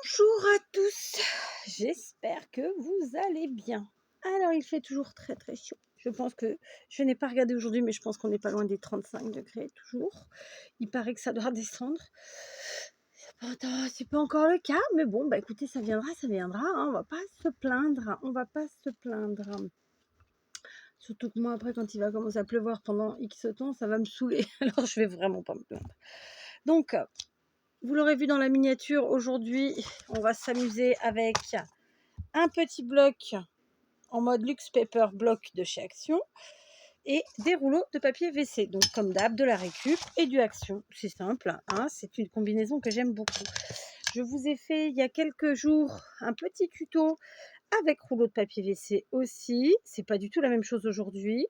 Bonjour à tous, j'espère que vous allez bien. Alors il fait toujours très très chaud. Je pense que, je n'ai pas regardé aujourd'hui, mais je pense qu'on n'est pas loin des 35 degrés toujours. Il paraît que ça doit descendre. C'est pas encore le cas, mais bon, bah écoutez, ça viendra, hein, on va pas se plaindre, on va pas se plaindre. Surtout que moi après quand il va commencer à pleuvoir pendant X temps, ça va me saouler, alors je vais vraiment pas me plaindre. Donc, vous l'aurez vu dans la miniature, aujourd'hui, on va s'amuser avec un petit bloc en mode luxe paper bloc de chez Action et des rouleaux de papier WC. Donc, comme d'hab, de la récup et du Action. C'est simple, hein, c'est une combinaison que j'aime beaucoup. Je vous ai fait il y a quelques jours un petit tuto avec rouleau de papier WC aussi. C'est pas du tout la même chose aujourd'hui.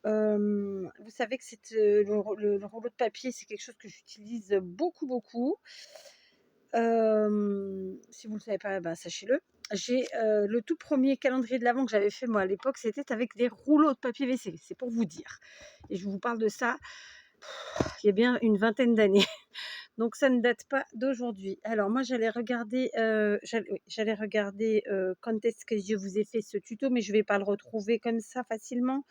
Vous savez que le rouleau de papier, c'est quelque chose que j'utilise beaucoup. Si vous ne le savez pas, ben, sachez-le. J'ai le tout premier calendrier de l'Avent que j'avais fait moi à l'époque, c'était avec des rouleaux de papier WC, c'est pour vous dire. Et je vous parle de ça il y a bien une vingtaine d'années. Donc ça ne date pas d'aujourd'hui. Alors moi j'allais regarder, quand est-ce que je vous ai fait ce tuto, mais je ne vais pas le retrouver comme ça facilement.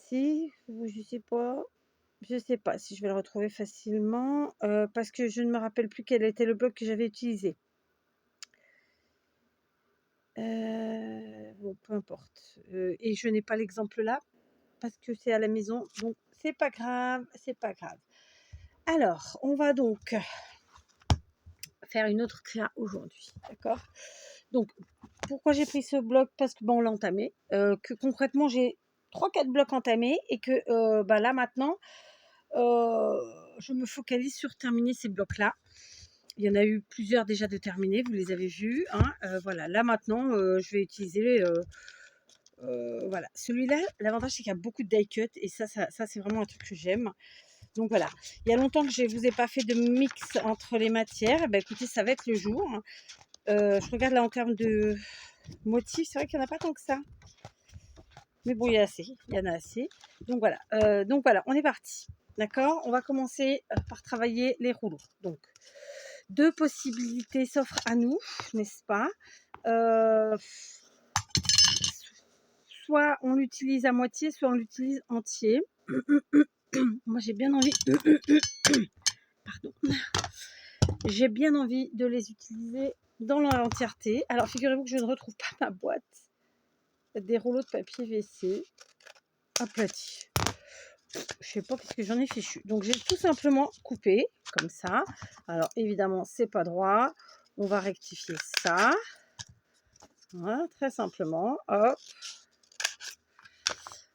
Si, je sais pas. Je ne sais pas si je vais le retrouver facilement parce que je ne me rappelle plus quel était le bloc que j'avais utilisé. Bon, peu importe. Et je n'ai pas l'exemple là parce que c'est à la maison. Donc, c'est pas grave, c'est pas grave. Alors, on va donc faire une autre créa aujourd'hui. D'accord? Donc, pourquoi j'ai pris ce bloc? Parce que bon, on l'a entamé. Que concrètement, j'ai 3-4 blocs entamés et que là maintenant, je me focalise sur terminer ces blocs-là. Il y en a eu plusieurs déjà de terminés, vous les avez vus. Hein. Voilà, là maintenant, je vais utiliser... voilà, celui-là, l'avantage c'est qu'il y a beaucoup de die cut et ça c'est vraiment un truc que j'aime. Donc voilà, il y a longtemps que je ne vous ai pas fait de mix entre les matières. Eh ben, écoutez, ça va être le jour. Je regarde là en termes de motifs, c'est vrai qu'il n'y en a pas tant que ça. Mais bon, il y en a assez. Donc voilà, on est parti. D'accord? On va commencer par travailler les rouleaux. Donc, 2 possibilités s'offrent à nous, n'est-ce pas? Soit on l'utilise à moitié, soit on l'utilise entier. Moi, j'ai bien envie... Pardon. J'ai bien envie de les utiliser dans leur entièreté. Alors, figurez-vous que je ne retrouve pas ma boîte des rouleaux de papier WC aplatis. Je sais pas parce que j'en ai fichu. Donc, j'ai tout simplement coupé comme ça. Alors, évidemment, c'est pas droit. On va rectifier ça. Voilà, très simplement. Hop.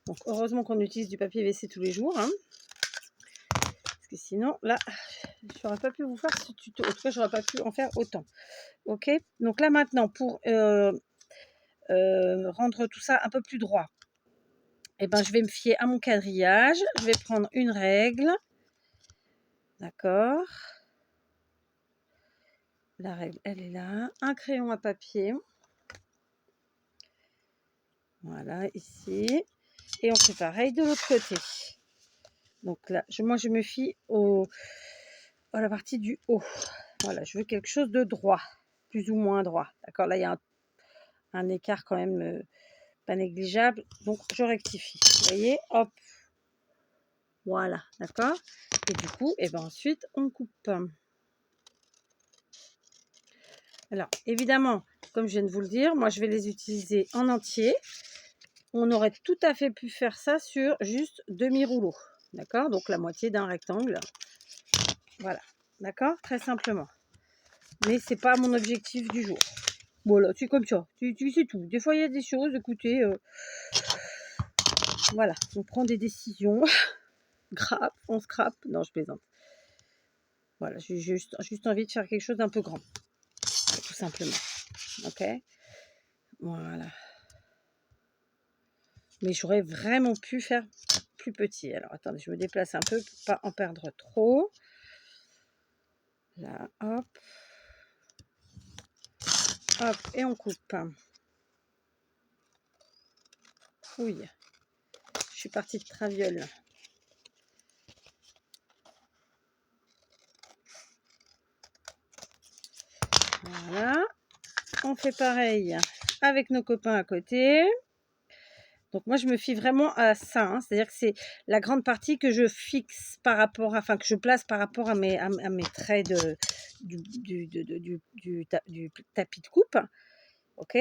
Donc, heureusement qu'on utilise du papier WC tous les jours. Hein. Parce que sinon, là, je n'aurais pas pu vous faire ce tuto. En tout cas, je n'aurais pas pu en faire autant. Ok? Donc là, maintenant, pour rendre tout ça un peu plus droit, eh ben, je vais me fier à mon quadrillage. Je vais prendre une règle. D'accord? La règle, elle est là. Un crayon à papier. Voilà, ici. Et on fait pareil de l'autre côté. Donc là, moi, je me fie à la partie du haut. Voilà, je veux quelque chose de droit. Plus ou moins droit. D'accord? Là, il y a un écart quand même pas négligeable. Donc, je rectifie. Vous voyez? Hop. Voilà, d'accord? Et du coup, et ben ensuite, on coupe. Alors, évidemment, comme je viens de vous le dire, moi, je vais les utiliser en entier. On aurait tout à fait pu faire ça sur juste demi-rouleau. D'accord? Donc, la moitié d'un rectangle. Voilà. D'accord? Très simplement. Mais c'est pas mon objectif du jour. Voilà, c'est comme ça. Tu sais tout. Des fois, il y a des choses, écoutez, voilà, on prend des décisions. Grappe, on scrape. Non, je plaisante. Voilà, j'ai juste envie de faire quelque chose d'un peu grand. Tout simplement. Ok? Voilà. Mais j'aurais vraiment pu faire plus petit. Alors, attendez, je me déplace un peu pour pas en perdre trop. Là, hop. Hop, et on coupe. Fouille. Je suis partie de traviole. Voilà. On fait pareil avec nos copains à côté. Donc moi, je me fie vraiment à ça, hein. C'est-à-dire que c'est la grande partie que je fixe par rapport, enfin que je place par rapport à mes traits du tapis de coupe. Ok.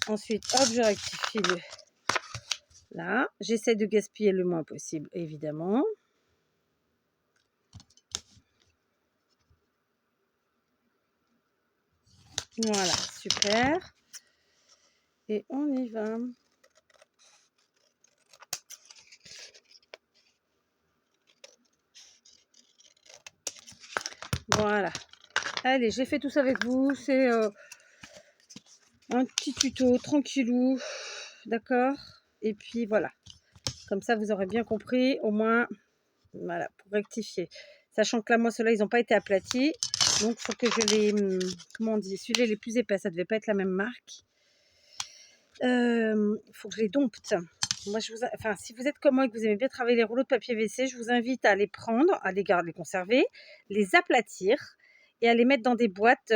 Ensuite, hop, je rectifie là. J'essaie de gaspiller le moins possible, évidemment. Voilà, super. Et on y va. Voilà. Allez, j'ai fait tout ça avec vous. C'est un petit tuto tranquillou. D'accord. Et puis voilà. Comme ça, vous aurez bien compris. Au moins, voilà, pour rectifier. Sachant que là, moi, ceux-là, ils n'ont pas été aplatis. Donc, il faut que je les... Comment on dit? Celui-là, les plus épais, ça ne devait pas être la même marque. Il faut que je les dompte. Moi, enfin, si vous êtes comme moi et que vous aimez bien travailler les rouleaux de papier WC, je vous invite à les prendre, à les garder, les conserver, les aplatir et à les mettre dans des boîtes,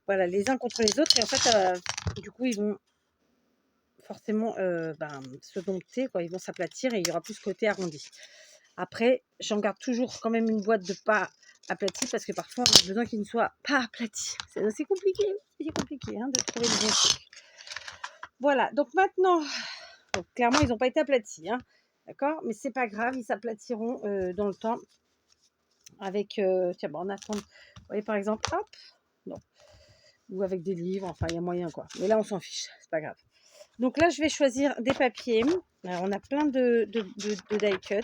voilà, les uns contre les autres. Et en fait, du coup, ils vont forcément se dompter, quoi. Ils vont s'aplatir et il y aura plus ce côté arrondi. Après, j'en garde toujours quand même une boîte de pas aplatie parce que parfois, on a besoin qu'il ne soit pas aplati. C'est compliqué, hein, de trouver le bon truc. Voilà, donc maintenant... Donc, clairement, ils n'ont pas été aplatis, hein, d'accord? Mais c'est pas grave, ils s'aplatiront dans le temps avec, tiens, bon, on attend, vous voyez, par exemple, hop, non, ou avec des livres, enfin, il y a moyen, quoi. Mais là, on s'en fiche, c'est pas grave. Donc là, je vais choisir des papiers. Alors, on a plein de die cut.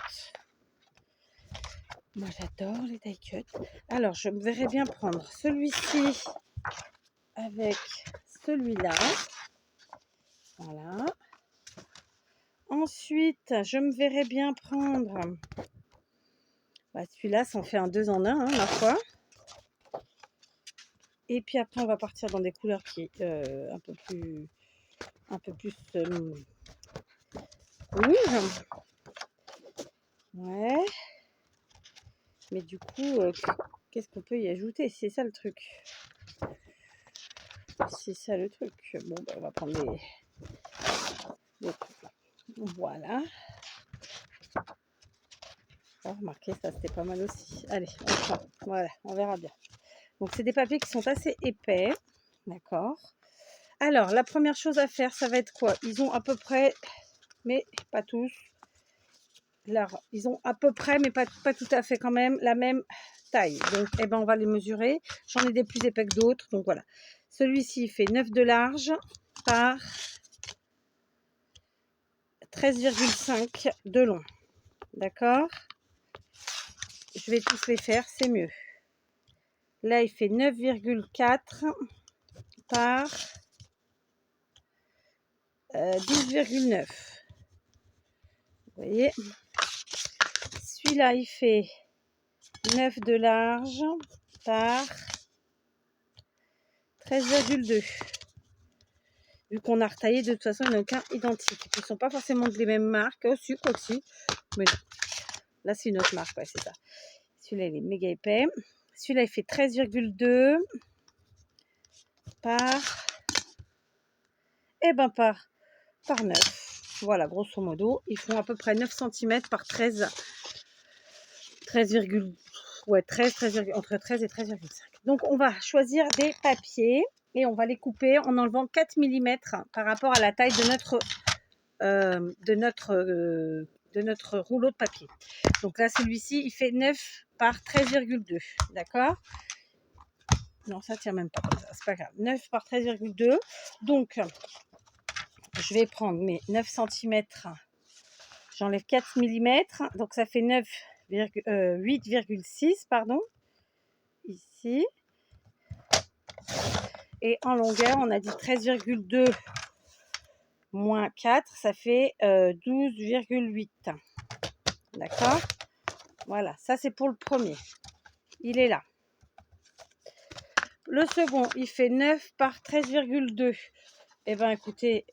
Moi, j'adore les die cut. Alors, je me verrais bien prendre celui-ci avec celui-là. Voilà. Ensuite, je me verrais bien prendre... celui-là, ça en fait un 2 en 1, hein, ma foi. Et puis après, on va partir dans des couleurs qui un peu plus rouges. Ouais. Mais du coup, qu'est-ce qu'on peut y ajouter? C'est ça le truc. C'est ça le truc. Bon, on va prendre les trucs là. Voilà. Oh, remarquez, ça c'était pas mal aussi. Allez, on prend. Voilà, on verra bien. Donc, c'est des papiers qui sont assez épais. D'accord. Alors, la première chose à faire, ça va être quoi? Ils ont à peu près, mais pas tous. Là, ils ont à peu près, mais pas tout à fait quand même, la même taille. Donc, on va les mesurer. J'en ai des plus épais que d'autres. Donc, voilà. Celui-ci fait 9 de large par 13,5 de long. D'accord? Je vais tous les faire, c'est mieux. Là, il fait 9,4 par 10,9. Vous voyez? Celui-là, il fait 9 de large par 13,2. Vu qu'on a retaillé, de toute façon, il n'y en a aucun identique. Ils ne sont pas forcément des mêmes marques. Oh, si, quoi que si. Mais non. Là, c'est une autre marque, ouais, c'est ça. Celui-là, il est méga épais. Celui-là, il fait 13,2 par... par 9. Voilà, grosso modo. Ils font à peu près 9 cm par 13. 13, ouais, 13, entre 13 et 13,5. Donc, on va choisir des papiers et on va les couper en enlevant 4 mm par rapport à la taille de notre rouleau de papier. Donc là, celui-ci, il fait 9 par 13,2. D'accord? Non, ça tient même pas comme ça. C'est pas grave. 9 par 13,2. Donc, je vais prendre mes 9 cm. J'enlève 4 mm. Donc, ça fait 8,6, pardon. Ici. Et en longueur, on a dit 13,2 moins 4, ça fait 12,8. D'accord? Voilà, ça c'est pour le premier. Il est là. Le second, il fait 9 par 13,2. Eh bien, écoutez,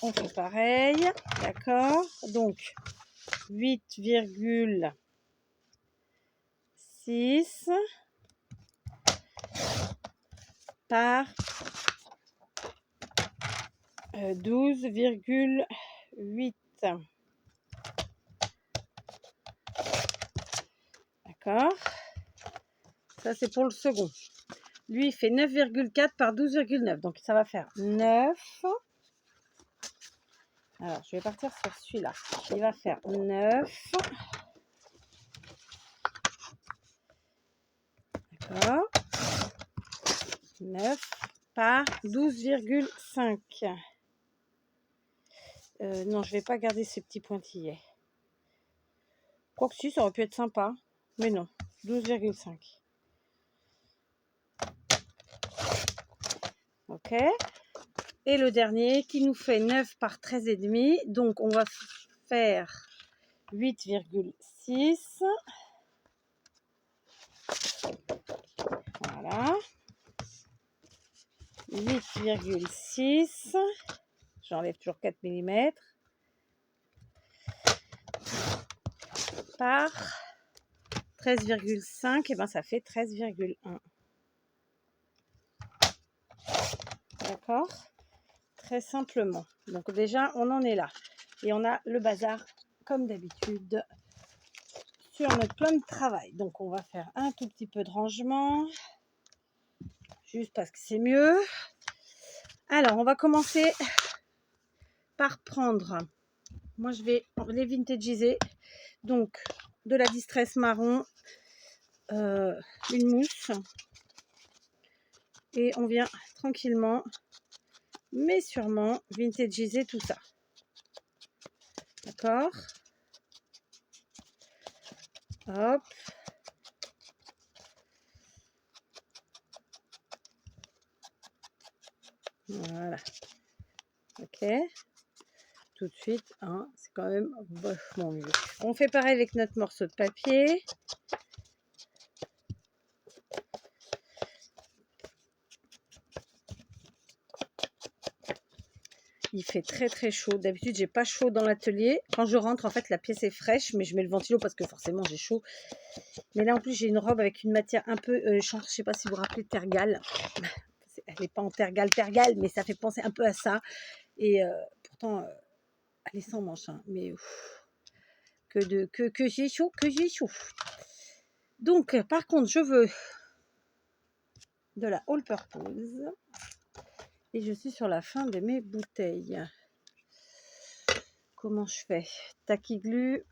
on fait pareil. D'accord? Donc, 8,6 par 12,8. D'accord. Ça, c'est pour le second. Lui, il fait 9,4 par 12,9. Donc, ça va faire 9. Alors, je vais partir sur celui-là. Il va faire 9. D'accord. 9 par 12,5. Non, je ne vais pas garder ces petits pointillés. Quoique si, ça aurait pu être sympa. Mais non, 12,5. Ok. Et le dernier qui nous fait 9 par 13,5. Donc, on va faire 8,6. Voilà. 8,6. J'enlève toujours 4 mm. Par 13,5. Et ben ça fait 13,1. D'accord? Très simplement. Donc déjà, on en est là. Et on a le bazar, comme d'habitude, sur notre plan de travail. Donc, on va faire un tout petit peu de rangement. Juste parce que c'est mieux. Alors, on va commencer par prendre... Moi, je vais les vintagiser. Donc, de la distress marron, une mousse. Et on vient tranquillement, mais sûrement, vintagiser tout ça. D'accord? Hop. Voilà. Ok. Tout de suite, hein, c'est quand même vachement mieux. On fait pareil avec notre morceau de papier. Il fait très très chaud. D'habitude, j'ai pas chaud dans l'atelier. Quand je rentre, en fait, la pièce est fraîche, mais je mets le ventilo parce que forcément, j'ai chaud. Mais là, en plus, j'ai une robe avec une matière un peu, je sais pas si vous vous rappelez, tergale. Elle n'est pas en tergale, mais ça fait penser un peu à ça. Et pourtant, elle est sans manche. Hein, mais que j'ai chaud, Donc, par contre, je veux de la all purpose. Et je suis sur la fin de mes bouteilles. Comment je fais? Taquiglu.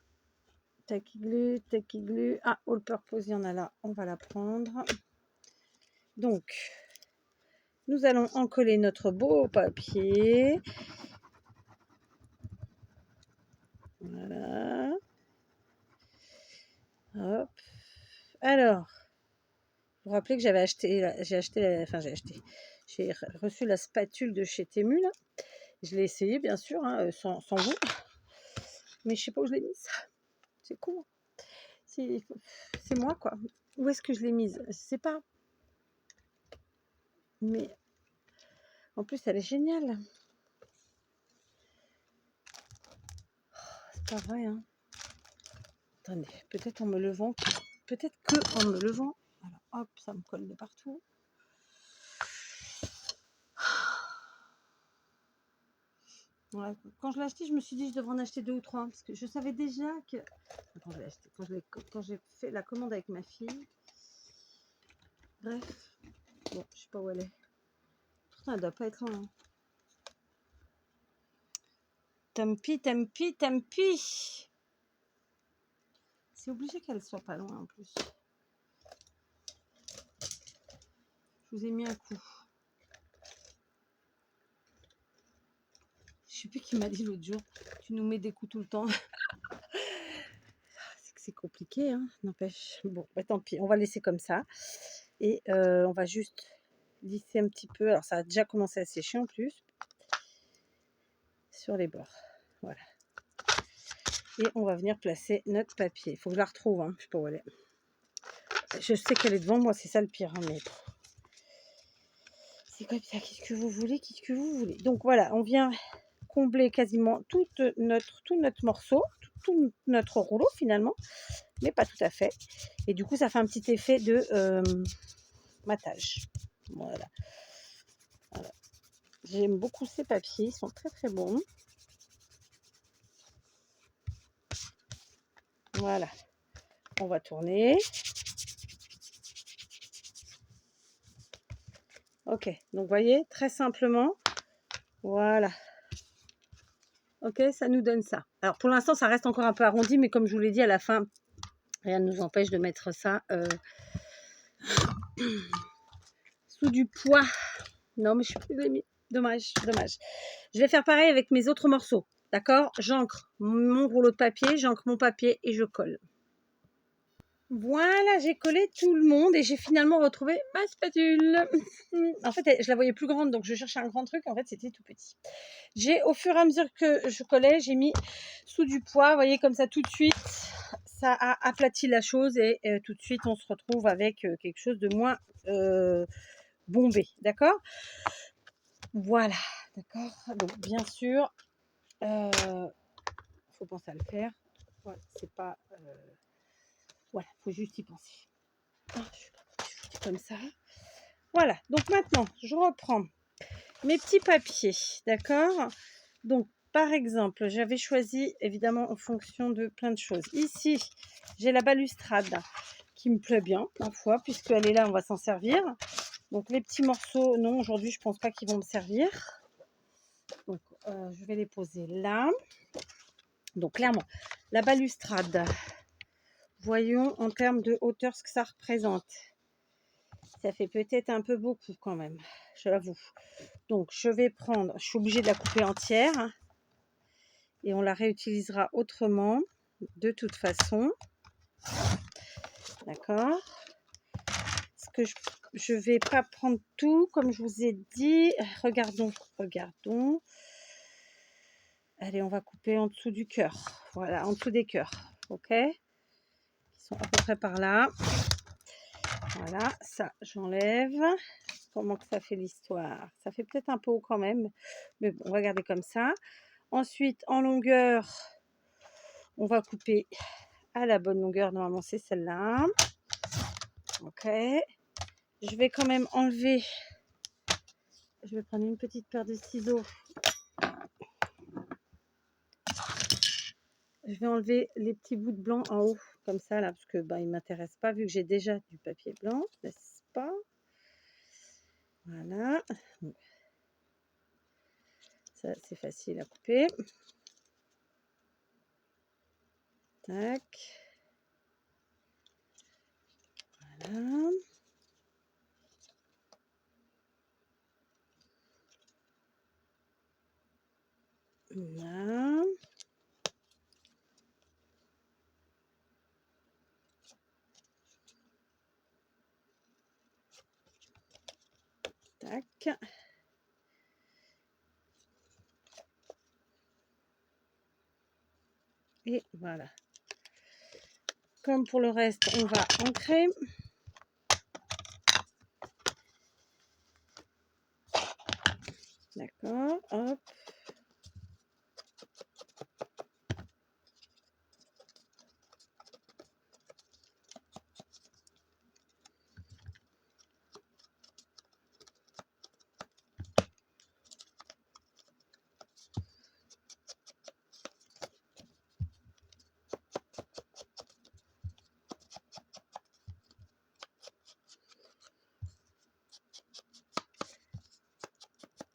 Ah, all purpose, il y en a là. On va la prendre. Donc, nous allons en coller notre beau papier. Voilà. Hop. Alors, vous vous rappelez que j'ai reçu la spatule de chez Temu, là. Je l'ai essayé, bien sûr, hein, sans vous. Mais je sais pas où je l'ai mise. C'est con. C'est moi, quoi. Où est-ce que je l'ai mise? Je sais pas. Mais en plus, elle est géniale. Oh, c'est pas vrai, hein. Attendez, peut-être en me levant. Peut-être que en me levant. Alors, hop, ça me colle de partout. Ouais, quand je l'ai acheté, je me suis dit je devrais en acheter 2 ou 3 parce que je savais déjà que quand je l'ai acheté, quand j'ai fait la commande avec ma fille. Bref, bon, je sais pas où elle est. Pourtant, elle doit pas être loin. Hein. Tant pis. C'est obligé qu'elle soit pas loin en plus. Je vous ai mis un coup. Je sais plus qui m'a dit l'autre jour. Tu nous mets des coups tout le temps. C'est compliqué, hein, n'empêche. Bon, bah, tant pis, on va laisser comme ça. Et on va juste lisser un petit peu. Alors, ça a déjà commencé à sécher en plus. Sur les bords. Voilà. Et on va venir placer notre papier. Il faut que je la retrouve, hein, je sais pas où elle est. Je sais qu'elle est devant moi, c'est ça le pire, hein, mais c'est comme ça. Qu'est-ce que vous voulez? Donc voilà, on vient combler quasiment tout notre morceau, tout notre rouleau finalement, mais pas tout à fait. Et du coup, ça fait un petit effet de matage. Voilà. Voilà. J'aime beaucoup ces papiers, ils sont très très bons. Voilà, on va tourner. Ok, donc vous voyez, très simplement, voilà. Ok, ça nous donne ça. Alors pour l'instant, ça reste encore un peu arrondi, mais comme je vous l'ai dit, à la fin, rien ne nous empêche de mettre ça sous du poids. Non, mais je suis plus limite. Dommage, dommage. Je vais faire pareil avec mes autres morceaux. D'accord? J'encre mon rouleau de papier, j'encre mon papier et je colle. Voilà, j'ai collé tout le monde et j'ai finalement retrouvé ma spatule. En fait, je la voyais plus grande, donc je cherchais un grand truc. En fait, c'était tout petit. Au fur et à mesure que je collais, j'ai mis sous du poids. Vous voyez, comme ça, tout de suite, ça a aplati la chose et tout de suite, on se retrouve avec quelque chose de moins bombé. D'accord? Voilà. D'accord? Donc, bien sûr, faut penser à le faire. Voilà, c'est pas... voilà, faut juste y penser. Ah, je suis pas comme ça. Voilà, donc maintenant, je reprends mes petits papiers, d'accord? Donc, par exemple, j'avais choisi, évidemment, en fonction de plein de choses. Ici, j'ai la balustrade qui me plaît bien, parfois, puisqu'elle est là, on va s'en servir. Donc, les petits morceaux, non, aujourd'hui, je pense pas qu'ils vont me servir. Donc, je vais les poser là. Donc, clairement, la balustrade, voyons en termes de hauteur ce que ça représente. Ça fait peut-être un peu beaucoup quand même, je l'avoue. Donc, je vais prendre, je suis obligée de la couper entière et on la réutilisera autrement de toute façon. D'accord? Parce que je vais pas prendre tout, comme je vous ai dit. Regardons, regardons. Allez, on va couper en dessous du cœur. Voilà, en dessous des cœurs. Ok? Ils sont à peu près par là. Voilà, ça, j'enlève. Comment que ça fait l'histoire? Ça fait peut-être un peu haut quand même. Mais bon, on va garder comme ça. Ensuite, en longueur, on va couper à la bonne longueur. Normalement, c'est celle-là. Ok. Je vais quand même enlever. Je vais prendre une petite paire de ciseaux. Je vais enlever les petits bouts de blanc en haut, comme ça, là, parce que il ne m'intéresse pas, vu que j'ai déjà du papier blanc, n'est-ce pas? Voilà. Ça, c'est facile à couper. Tac. Voilà. Voilà. Tac. Et voilà. Comme pour le reste, on va ancrer. D'accord. Hop.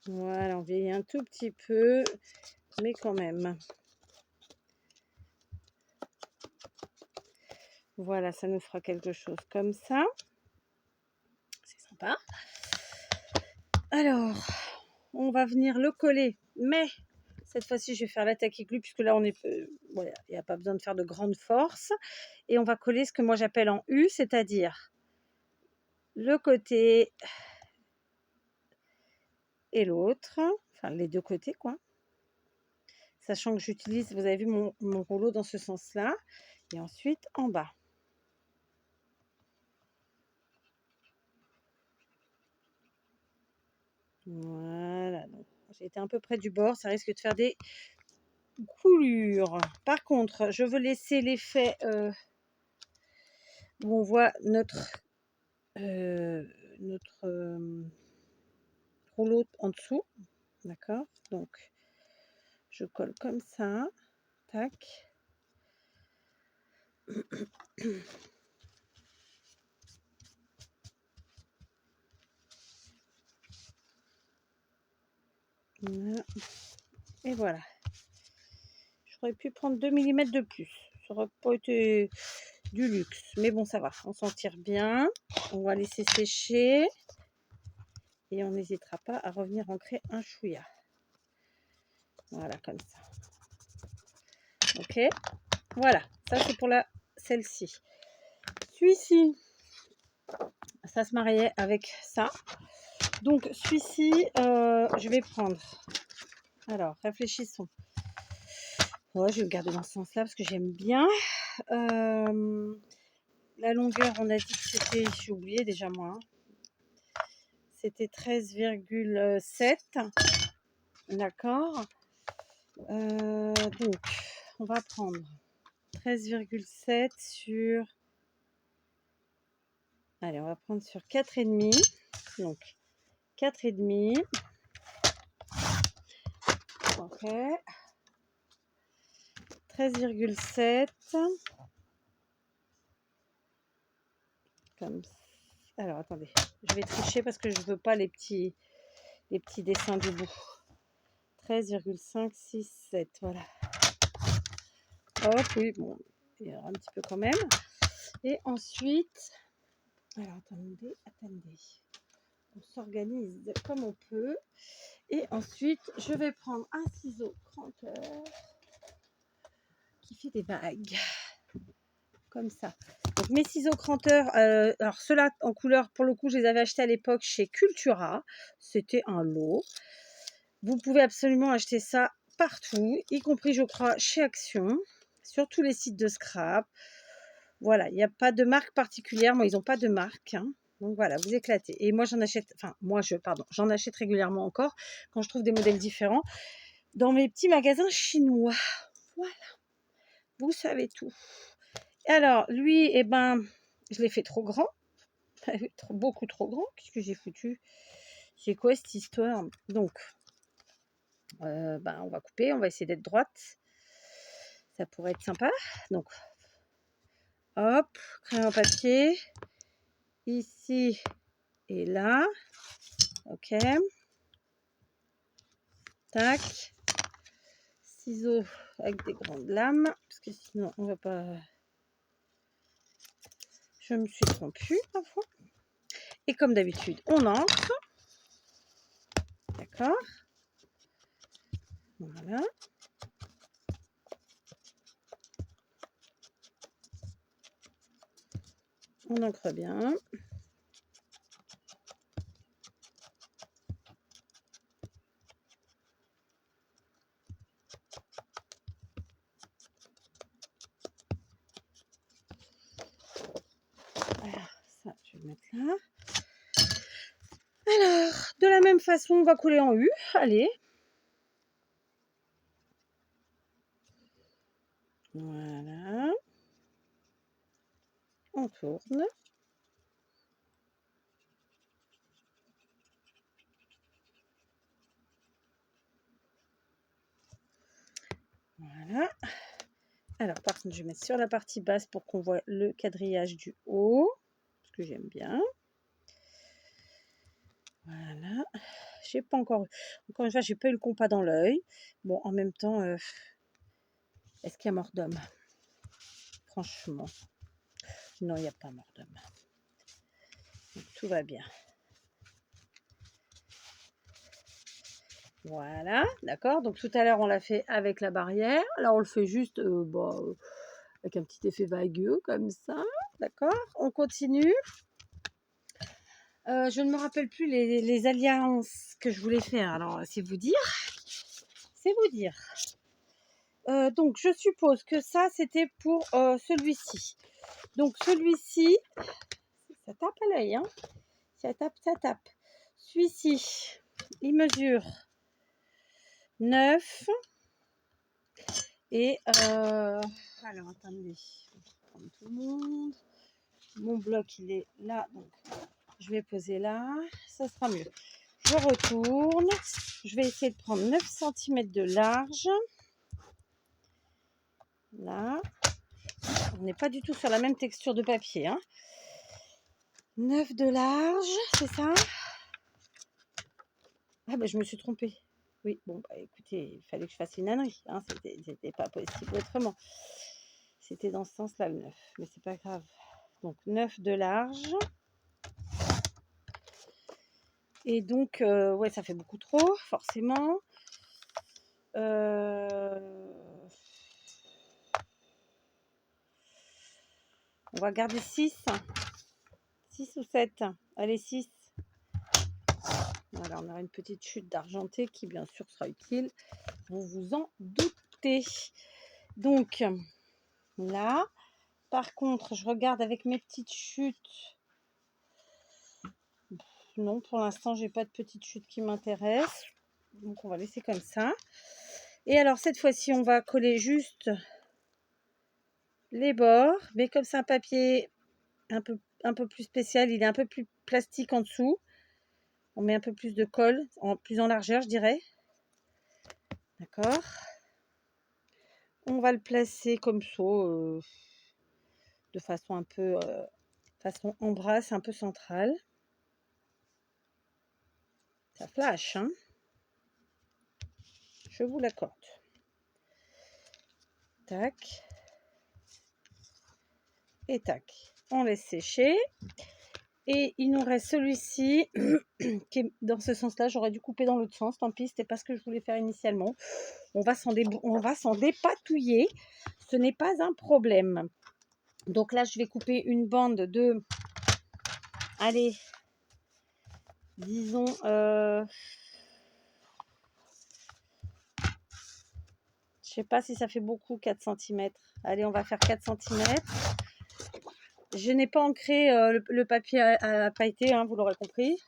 Voilà, on vieillit un tout petit peu, mais quand même. Voilà, ça nous fera quelque chose comme ça. C'est sympa. Alors, on va venir le coller, mais cette fois-ci, je vais faire l'attaque aiguë, puisque là, on est, voilà, il n'y a pas besoin de faire de grande force. Et on va coller ce que moi j'appelle en U, c'est-à-dire le côté et l'autre, enfin les deux côtés, quoi. Sachant que j'utilise, vous avez vu mon rouleau dans ce sens-là. Et ensuite, en bas. Voilà, donc j'ai été un peu près du bord, ça risque de faire des coulures. Par contre, je veux laisser l'effet où on voit notre rouleau en dessous. D'accord? Donc, je colle comme ça. Tac. Voilà. Et voilà. J'aurais pu prendre 2 mm de plus. Ça aurait pas été du luxe. Mais bon, ça va. On s'en tire bien. On va laisser sécher. Et on n'hésitera pas à revenir ancrer un chouïa. Voilà, comme ça. Ok. Voilà. Ça, c'est pour celle-ci. Celui-ci, ça se mariait avec ça. Donc, celui-ci, je vais prendre. Alors, réfléchissons. Ouais, je vais le garder dans ce sens-là parce que j'aime bien. La longueur, on a dit que c'était, j'ai oublié déjà moi, hein. C'était 13,7. D'accord. Donc, on va prendre 13,7 sur... Allez, on va prendre sur 4,5. Donc, 4,5. Ok. 13,7. Comme ça. Alors, attendez. Je vais tricher parce que je veux pas les petits dessins du bout. 13,567. Voilà. Hop, oui, bon, il y aura un petit peu quand même. Et ensuite, alors attendez. On s'organise comme on peut. Et ensuite, je vais prendre un ciseau cranteur qui fait des vagues. Comme ça. Donc mes ciseaux cranteurs, alors ceux-là en couleur, pour le coup, je les avais achetés à l'époque chez Cultura. C'était un lot. Vous pouvez absolument acheter ça partout, y compris, je crois, chez Action, sur tous les sites de scrap. Voilà, il n'y a pas de marque particulière. Moi, ils n'ont pas de marque, hein. Donc voilà, vous éclatez. Et moi, j'en achète, j'en achète régulièrement encore quand je trouve des modèles différents dans mes petits magasins chinois. Voilà, vous savez tout. Et alors, lui, eh ben, je l'ai fait trop grand. Beaucoup trop grand. Qu'est-ce que j'ai foutu? C'est quoi cette histoire? Donc, on va couper, on va essayer d'être droite. Ça pourrait être sympa. Donc, hop, crayon papier. Ici et là. Ok. Tac. Ciseaux avec des grandes lames. Parce que sinon, on va pas... Je me suis trompue, parfois. Et comme d'habitude, on encre. D'accord. Voilà. On encre bien. Voilà, ça, je vais le mettre là. Alors, de la même façon, on va coller en U. Allez. Voilà. On tourne. Voilà. Alors, par contre, je vais mettre sur la partie basse pour qu'on voit le quadrillage du haut. Parce que j'aime bien. Voilà. J'ai pas encore une fois, j'ai pas eu le compas dans l'œil. Bon, en même temps, est-ce qu'il y a mort d'homme? Franchement, non, il n'y a pas mort d'homme. Tout va bien. Voilà, d'accord. Donc tout à l'heure, on l'a fait avec la barrière. Là, on le fait juste avec un petit effet vagueux comme ça. D'accord. On continue. Je ne me rappelle plus les alliances que je voulais faire. Alors, c'est vous dire. C'est vous dire. Donc, je suppose que ça, c'était pour celui-ci. Donc, celui-ci, ça tape à l'œil, hein. Ça tape, ça tape. Celui-ci, il mesure 9. Et, alors, attendez. Je vais prendre tout le monde. Mon bloc, il est là. Donc, je vais poser là. Ça sera mieux. je retourne. Je vais essayer de prendre 9 cm de large. Là. On n'est pas du tout sur la même texture de papier. Hein. 9 de large, c'est ça? Ah bah je me suis trompée. Oui, bon, bah, écoutez, il fallait que je fasse une ânerie. Hein. C'était pas possible autrement. C'était dans ce sens-là, le 9. Mais c'est pas grave. Donc, 9 de large. Et donc, ouais, ça fait beaucoup trop, forcément. On va garder 6. 6 ou 7. Allez, 6. Voilà, on aura une petite chute d'argenté qui, bien sûr, sera utile. Vous vous en doutez. Donc, là, par contre, je regarde avec mes petites chutes. Non, pour l'instant, j'ai pas de petite chute qui m'intéresse. Donc, on va laisser comme ça. Et alors, cette fois-ci, on va coller juste les bords. Mais comme c'est un papier un peu plus spécial, il est un peu plus plastique en dessous. On met un peu plus de colle, plus en largeur, je dirais. D'accord. On va le placer comme ça, de façon un peu, façon embrasse, un peu centrale. Ça flash, hein. Je vous l'accorde. Tac. Et tac. On laisse sécher. Et il nous reste celui-ci qui est dans ce sens-là. J'aurais dû couper dans l'autre sens. Tant pis, c'était pas ce que je voulais faire initialement. On va s'en dépatouiller. Ce n'est pas un problème. Donc là, je vais couper une bande de... Allez, disons... je sais pas si ça fait beaucoup, 4 cm. Allez, on va faire 4 cm. Je n'ai pas ancré le papier à pailleter, hein, vous l'aurez compris. Je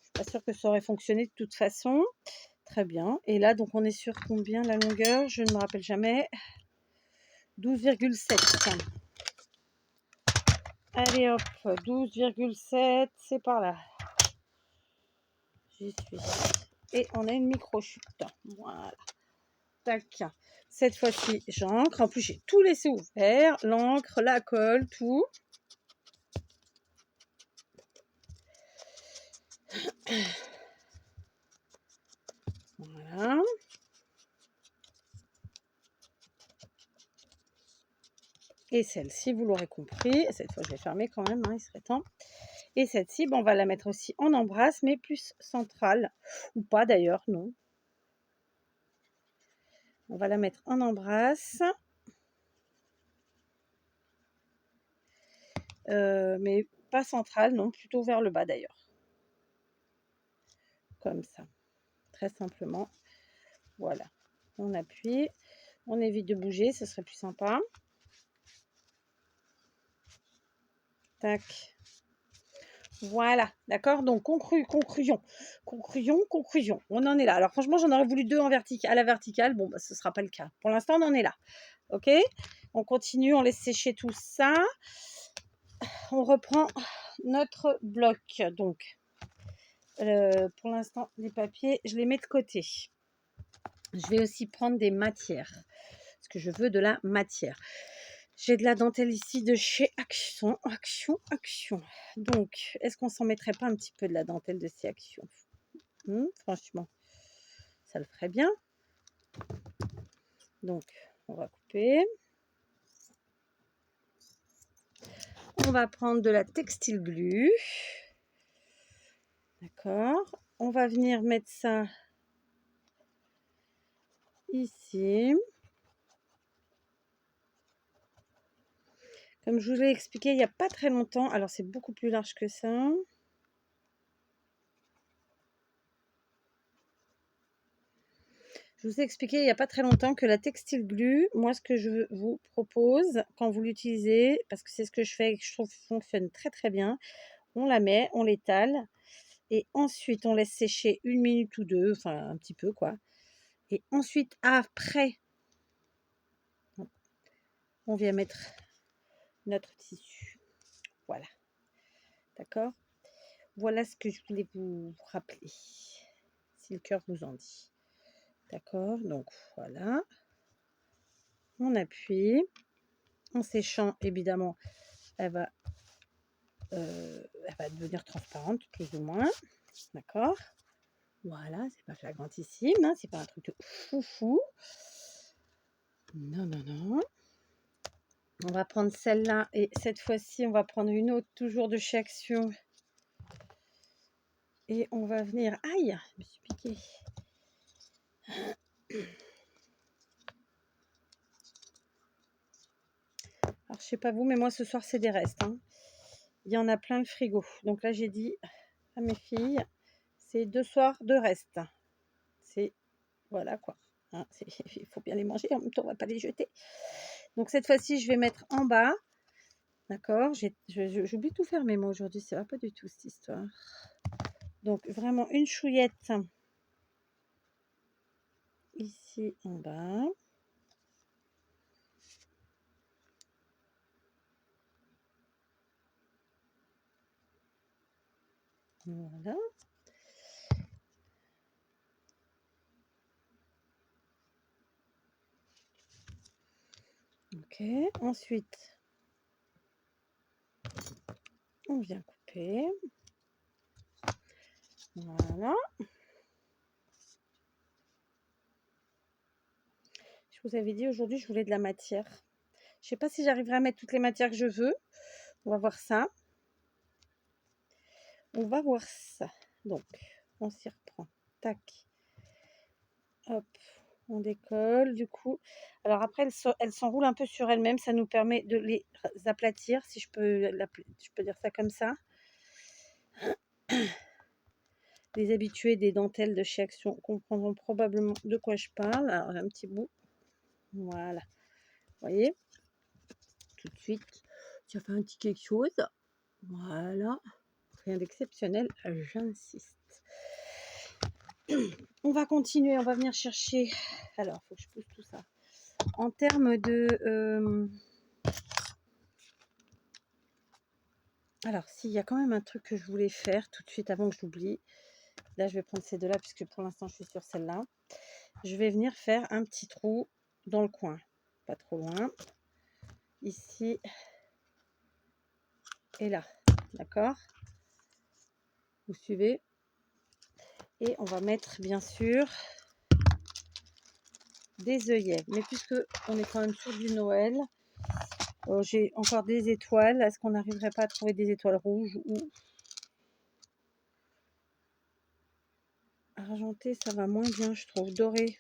suis pas sûre que ça aurait fonctionné de toute façon. Très bien. Et là, donc, on est sur combien la longueur? Je ne me rappelle jamais. 12,7. Allez hop, 12,7, c'est par là. J'y suis. Et on a une micro-chute. Voilà. Tac. Cette fois-ci, j'encre. En plus, j'ai tout laissé ouvert. L'encre, la colle, tout. Voilà. Et celle-ci, vous l'aurez compris. Cette fois, je vais fermer quand même, hein, il serait temps. Et cette-ci, on va la mettre aussi en embrasse, mais plus centrale. Ou pas d'ailleurs, non. On va la mettre en embrasse. Mais pas centrale, non, plutôt vers le bas d'ailleurs. Comme ça. Très simplement. Voilà. On appuie. On évite de bouger, ce serait plus sympa. Tac. Voilà, d'accord. Donc, conclusion. On en est là. Alors, franchement, j'en aurais voulu 2 à la verticale. Bon, bah, ce ne sera pas le cas. Pour l'instant, on en est là. OK? On continue, on laisse sécher tout ça. On reprend notre bloc. Donc, pour l'instant, les papiers, je les mets de côté. Je vais aussi prendre des matières. Parce que je veux de la matière. J'ai de la dentelle ici de chez Action. Donc, est-ce qu'on s'en mettrait pas un petit peu de la dentelle de chez Action? Franchement, ça le ferait bien. Donc, on va couper. On va prendre de la textile glue. D'accord. On va venir mettre ça ici. Comme je vous l'ai expliqué il n'y a pas très longtemps, alors c'est beaucoup plus large que ça. Je vous ai expliqué il n'y a pas très longtemps que la textile glue, moi ce que je vous propose quand vous l'utilisez, parce que c'est ce que je fais et que je trouve fonctionne très très bien, on la met, on l'étale et ensuite on laisse sécher 1 minute ou 2, enfin un petit peu quoi. Et ensuite après, on vient mettre notre tissu. Voilà. D'accord? Voilà ce que je voulais vous rappeler, si le cœur vous en dit. D'accord, donc voilà. On appuie. En séchant, évidemment, elle va devenir transparente, plus ou moins. D'accord. Voilà, c'est pas flagrantissime, hein, c'est pas un truc de foufou. Non, non, non. On va prendre celle-là et cette fois-ci, on va prendre une autre, toujours de chez Action. Et on va venir... Aïe, je me suis piquée. Alors, je sais pas vous, mais moi, ce soir, c'est des restes. Hein. Il y en a plein le frigo. Donc là, j'ai dit à mes filles, c'est 2 soirs de restes. C'est... Voilà, quoi. Hein, il faut bien les manger, en même temps, on va pas les jeter. Donc, cette fois-ci, je vais mettre en bas. D'accord, j'oublie tout fermer moi aujourd'hui, ça va pas du tout cette histoire. Donc vraiment une chouillette ici en bas. Voilà. Ok, ensuite on vient couper. Voilà. Je vous avais dit aujourd'hui je voulais de la matière. Je sais pas si j'arriverai à mettre toutes les matières que je veux. On va voir ça. On va voir ça. Donc on s'y reprend. Tac. Hop. On décolle du coup. Alors après elles s'enroulent un peu sur elles-mêmes. Ça nous permet de les aplatir, si je peux dire ça comme ça. Les habitués des dentelles de chez Action comprendront probablement de quoi je parle. Alors un petit bout. Voilà. Vous voyez, tout de suite, ça fait un petit quelque chose. Voilà. Rien d'exceptionnel, j'insiste. On va continuer, on va venir chercher. Alors, il faut que je pousse tout ça. En termes de... Alors, s'il y a quand même un truc que je voulais faire tout de suite avant que j'oublie. Là, je vais prendre ces deux-là puisque pour l'instant, je suis sur celle-là. Je vais venir faire un petit trou dans le coin. Pas trop loin. Ici et là. D'accord? Vous suivez? Et on va mettre, bien sûr, des œillets. Mais puisque on est quand même sur du Noël, j'ai encore des étoiles. Est-ce qu'on n'arriverait pas à trouver des étoiles rouges ou argenté? Ça va moins bien, je trouve. Doré,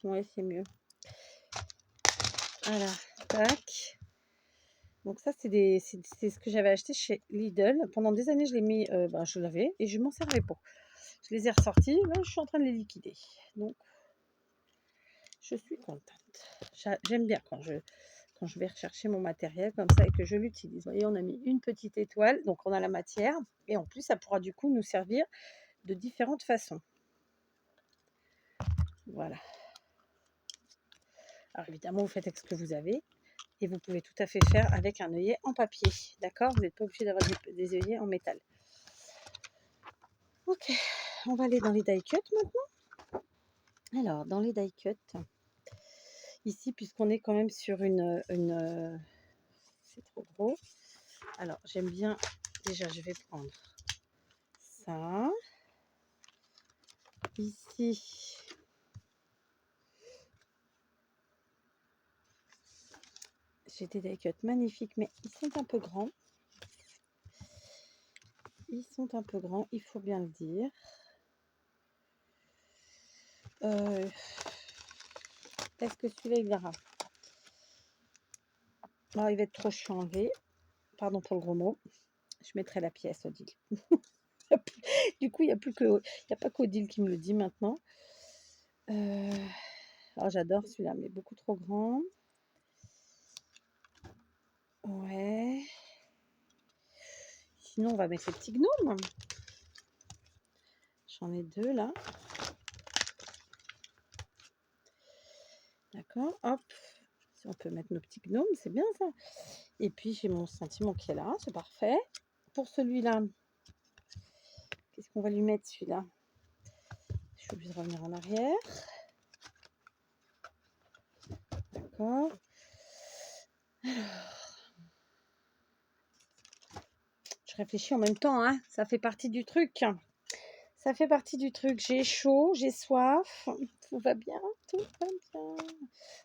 ouais, c'est mieux. Voilà, tac. Donc ça, c'est ce que j'avais acheté chez Lidl. Pendant des années, je l'ai mis, je l'avais et je m'en servais pas. Je les ai ressortis. Là, je suis en train de les liquider. Donc, je suis contente. J'aime bien quand je vais rechercher mon matériel comme ça et que je l'utilise. Vous voyez, on a mis une petite étoile, donc on a la matière. Et en plus, ça pourra du coup nous servir de différentes façons. Voilà. Alors évidemment, vous faites avec ce que vous avez. Et vous pouvez tout à fait faire avec un œillet en papier. D'accord? Vous n'êtes pas obligé d'avoir des œillets en métal. Ok, on va aller dans les die cuts maintenant. Alors, dans les die cuts, ici, puisqu'on est quand même sur une c'est trop gros. Alors, j'aime bien, déjà, je vais prendre ça. Ici, j'ai des die cuts magnifiques, mais ils sont un peu grands. Ils sont un peu grands, il faut bien le dire. Est-ce que celui-là, il ira? Oh, il va être trop chiant à enlever. Pardon pour le gros mot. Je mettrai la pièce, Odile. Du coup, il n'y a pas qu'Odile qui me le dit maintenant. Alors, j'adore celui-là, mais beaucoup trop grand. Ouais. Sinon, on va mettre les petits gnomes. J'en ai deux là. D'accord, hop. Si on peut mettre nos petits gnomes, c'est bien ça. Et puis, j'ai mon sentiment qui est là, c'est parfait. Pour celui-là, On va lui mettre celui-là. Je suis obligée de revenir en arrière. D'accord. Je réfléchis en même temps, hein. Ça fait partie du truc. Ça fait partie du truc. J'ai chaud, j'ai soif. Tout va bien, tout va bien.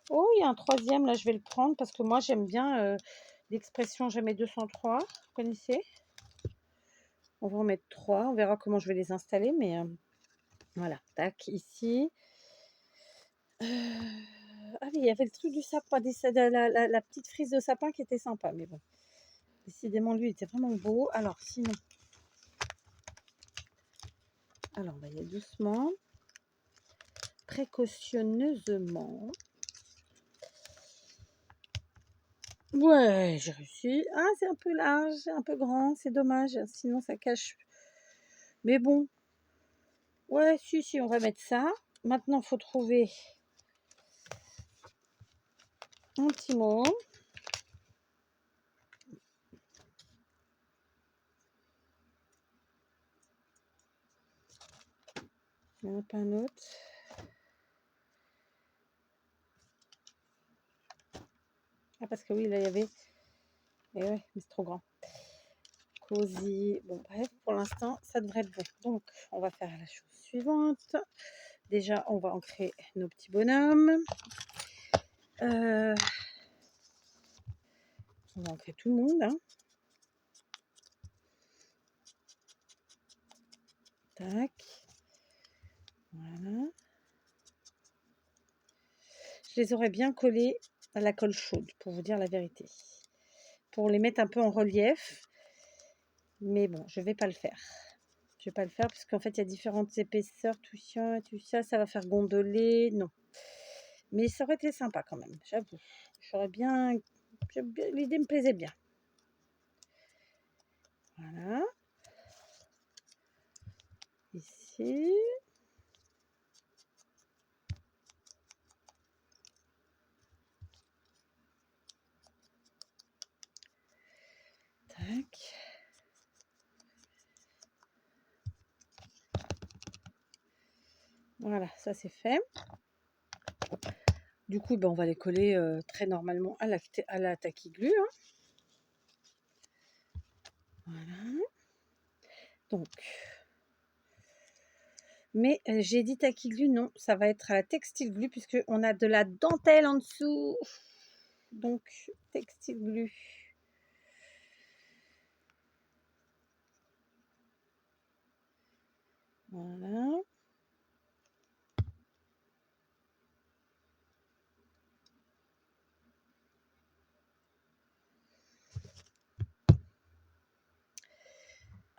Oh, il y a un troisième, là, je vais le prendre parce que moi, j'aime bien l'expression jamais 203. Vous connaissez? On va en mettre 3. On verra comment je vais les installer, mais voilà. Tac, ici. Ah oui, il y avait le truc du sapin, la petite frise de sapin qui était sympa, mais bon. Décidément, lui, il était vraiment beau. Alors, sinon... Alors, on va y aller doucement. Précautionneusement. Ouais, j'ai réussi. Ah, c'est un peu large, un peu grand, c'est dommage. Sinon, ça cache. Mais bon. Ouais, si, on va mettre ça. Maintenant, il faut trouver un petit mot. Il n'y en a pas un autre. Ah, parce que oui, là, il y avait... Et ouais, mais c'est trop grand. Cosy. Bon, bref, pour l'instant, ça devrait être bon. Donc, on va faire la chose suivante. Déjà, on va ancrer nos petits bonhommes. On va ancrer tout le monde. Hein. Tac. Voilà. Je les aurais bien collés à la colle chaude, pour vous dire la vérité. Pour les mettre un peu en relief. Mais bon, je ne vais pas le faire. Je ne vais pas le faire parce qu'en fait, il y a différentes épaisseurs, tout ça, ça va faire gondoler. Non. Mais ça aurait été sympa quand même, j'avoue. J'aurais bien... L'idée me plaisait bien. Voilà. Ici. Tac. Voilà, ça c'est fait. Du coup, ben, on va les coller très normalement à la tacky glue. Hein. Voilà. Donc, mais j'ai dit tacky glue, non, ça va être à la textile glue puisque on a de la dentelle en dessous. Donc, textile glue. Voilà.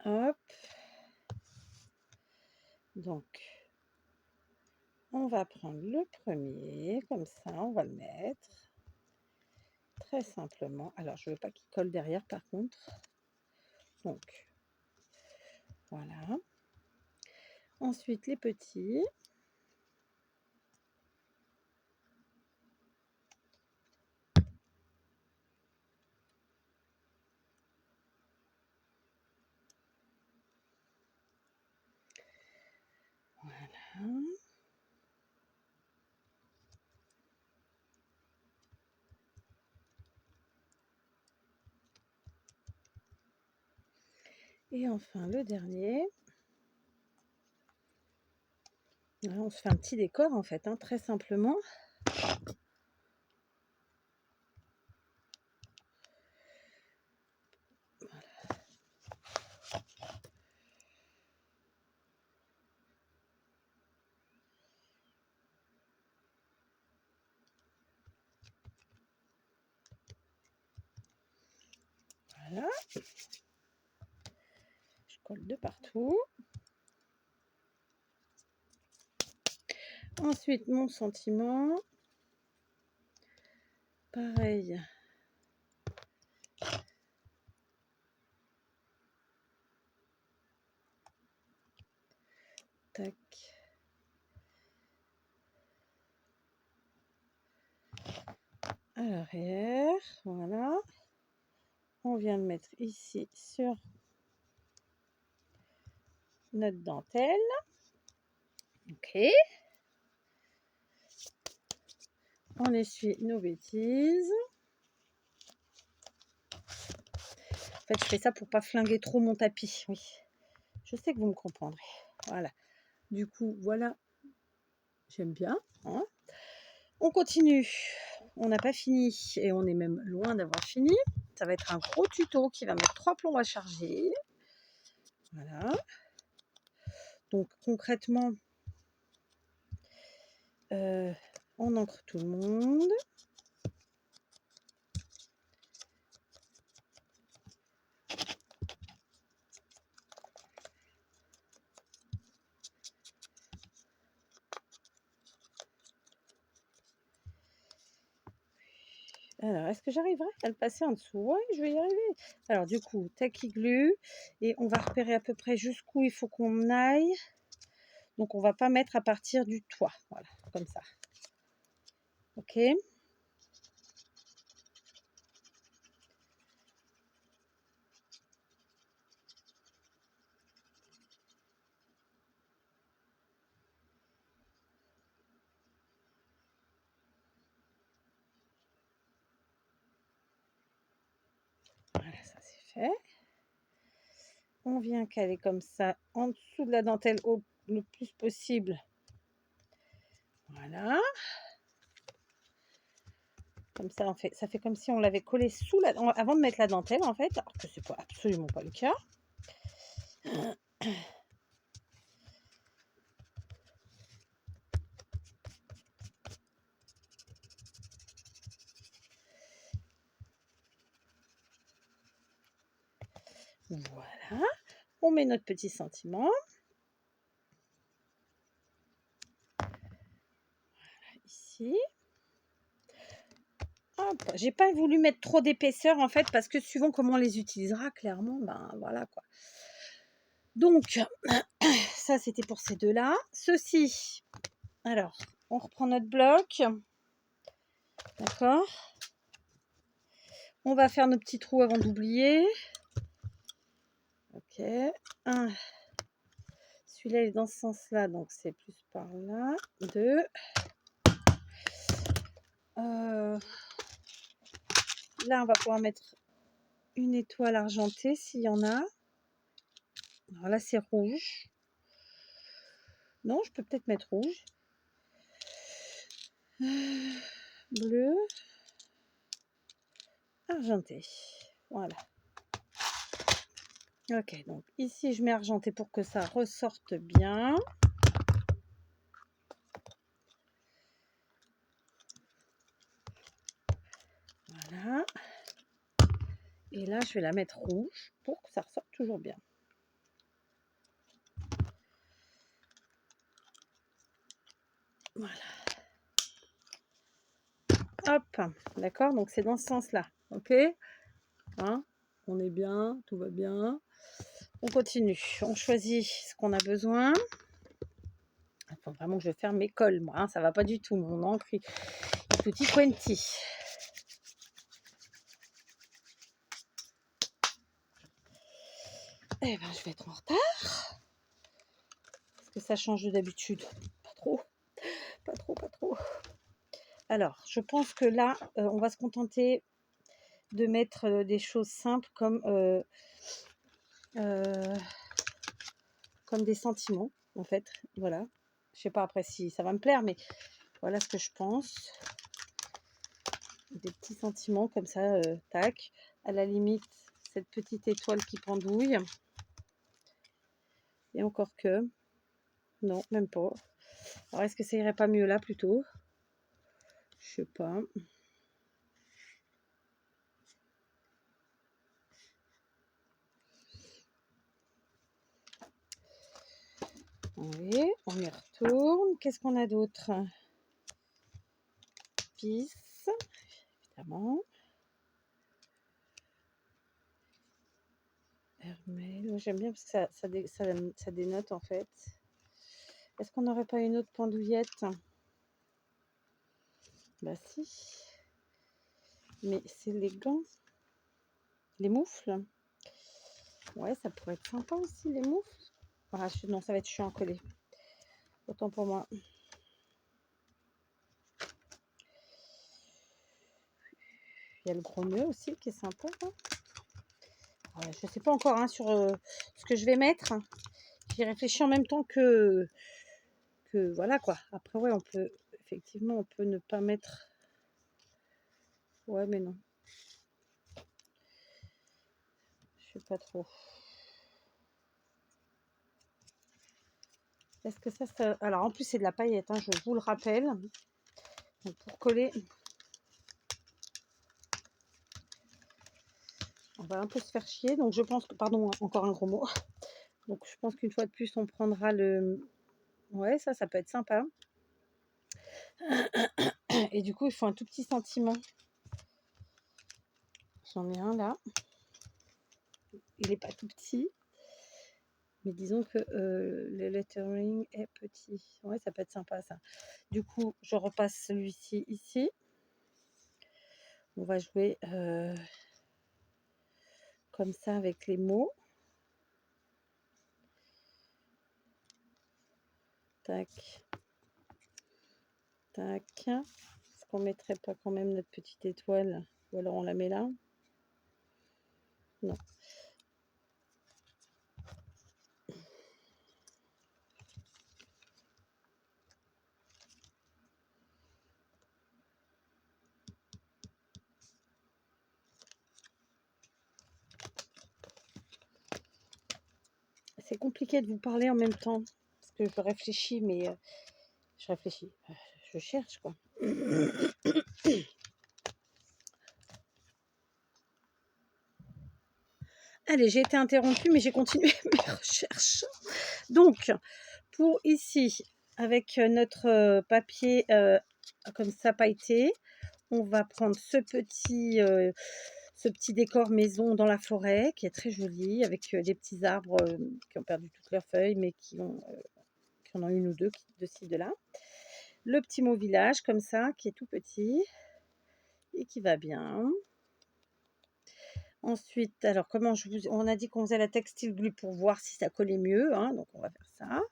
Hop. Donc, on va prendre le premier, comme ça, on va le mettre. Très simplement. Alors, je ne veux pas qu'il colle derrière, par contre. Donc, voilà. Ensuite, les petits. Voilà. Et enfin, le dernier. Là, on se fait un petit décor, en fait, hein, très simplement. Voilà. Je colle de partout. Ensuite, mon sentiment. Pareil. Tac. À l'arrière. Voilà. On vient de mettre ici sur notre dentelle. Ok. On essuie nos bêtises. En fait, je fais ça pour pas flinguer trop mon tapis. Oui, je sais que vous me comprendrez. Voilà. Du coup, voilà. J'aime bien. Hein. On continue. On n'a pas fini et on est même loin d'avoir fini. Ça va être un gros tuto qui va mettre 3 plombs à charger. Voilà. Donc concrètement, on encre tout le monde. Alors, est-ce que j'arriverai à le passer en dessous? Oui, je vais y arriver. Alors, du coup, tacky glue. Et on va repérer à peu près jusqu'où il faut qu'on aille. Donc, on va pas mettre à partir du toit. Voilà, comme ça. Ok. Voilà, ça c'est fait. On vient caler comme ça en dessous de la dentelle le plus possible. Voilà. Comme ça, ça fait comme si on l'avait collé avant de mettre la dentelle, en fait, alors que c'est pas absolument pas le cas. Voilà. On met notre petit sentiment. Ici. J'ai pas voulu mettre trop d'épaisseur en fait parce que suivant comment on les utilisera clairement, ben voilà quoi. Donc ça c'était pour ces deux là. Ceci, alors on reprend notre bloc, d'accord. On va faire nos petits trous avant d'oublier. Ok, celui-là est dans ce sens là donc c'est plus par là. 2. Là on va pouvoir mettre une étoile argentée s'il y en a. Alors là c'est rouge. Non, je peux peut-être mettre rouge. Bleu. Argenté. Voilà. Ok, donc ici je mets argenté pour que ça ressorte bien. Voilà. Et là je vais la mettre rouge pour que ça ressorte toujours bien. Voilà. Hop, d'accord, donc c'est dans ce sens-là. Ok, hein, on est bien, tout va bien. On continue, on choisit ce qu'on a besoin. Il faut vraiment que je ferme mes cols, moi, hein, ça va pas du tout. Mon encre, il est tutti quanti. Eh ben, je vais être en retard. Est-ce que ça change d'habitude? Pas trop, pas trop, pas trop. Alors, je pense que là, on va se contenter de mettre des choses simples comme des sentiments, en fait. Voilà. Je sais pas après si ça va me plaire, mais voilà ce que je pense. Des petits sentiments comme ça, tac. À la limite, cette petite étoile qui pendouille. Et encore que, non, même pas. Alors, est-ce que ça irait pas mieux là plutôt? Je sais pas. Oui, on y retourne. Qu'est-ce qu'on a d'autre? Pisse, évidemment. Hermel, j'aime bien parce que ça dénote en fait. Est-ce qu'on n'aurait pas une autre pendouillette? Bah si. Mais c'est les gants. Les moufles. Ouais, ça pourrait être sympa aussi, les moufles. Ah, non, ça va être chiant à coller. Autant pour moi. Il y a le gros nœud aussi qui est sympa. Hein. Je ne sais pas encore hein, sur ce que je vais mettre. J'y réfléchis en même temps que voilà quoi. Après, ouais, on peut effectivement, on peut ne pas mettre. Ouais, mais non. Je sais pas trop. Est-ce que ça. Alors, en plus, c'est de la paillette, hein, je vous le rappelle. Donc, pour coller, on va un peu se faire chier. Donc, je pense que. Pardon, encore un gros mot. Donc, je pense qu'une fois de plus, on prendra le. Ouais, ça peut être sympa. Et du coup, il faut un tout petit sentiment. J'en ai un là. Il n'est pas tout petit. Mais disons que le lettering est petit. Ouais, ça peut être sympa ça. Du coup, je repasse celui-ci ici. On va jouer comme ça avec les mots. Tac. Tac. Est-ce qu'on mettrait pas quand même notre petite étoile? Ou alors on la met là? Non. C'est compliqué de vous parler en même temps. Parce que je réfléchis, mais je réfléchis. Je cherche quoi. Allez, j'ai été interrompue, mais j'ai continué mes recherches. Donc, pour ici, avec notre papier comme ça pailleté, on va prendre ce petit décor maison dans la forêt qui est très joli, avec des petits arbres qui ont perdu toutes leurs feuilles, mais qui en ont une ou deux de ci, de là. Le petit mot village, comme ça, qui est tout petit et qui va bien. Ensuite, alors comment on a dit qu'on faisait la textile glue pour voir si ça collait mieux, hein, donc on va faire ça.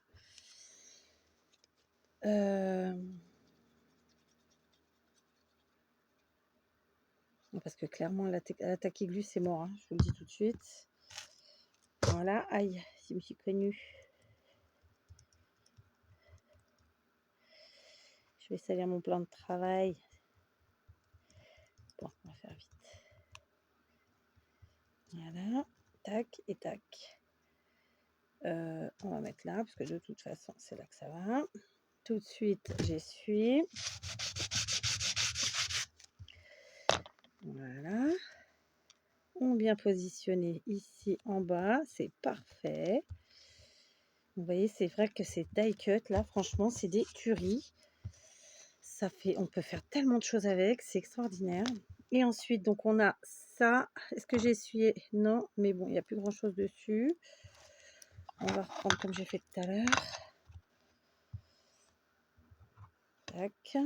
Parce que clairement, la taquiglu, c'est mort, hein, je vous le dis tout de suite. Voilà, aïe, je me suis prévenue. Je vais salir mon plan de travail. Bon, on va faire vite. Voilà, tac et tac. On va mettre là, parce que de toute façon, c'est là que ça va. Tout de suite, j'essuie. Voilà. On bien positionné ici en bas, c'est parfait. Vous voyez, c'est vrai que ces die cut là, franchement, c'est des tueries. Ça fait, on peut faire tellement de choses avec, c'est extraordinaire. Et ensuite, donc on a ça. Est-ce que j'ai essuyé? Non, mais bon, il n'y a plus grand chose dessus. On va reprendre comme j'ai fait tout à l'heure. Tac.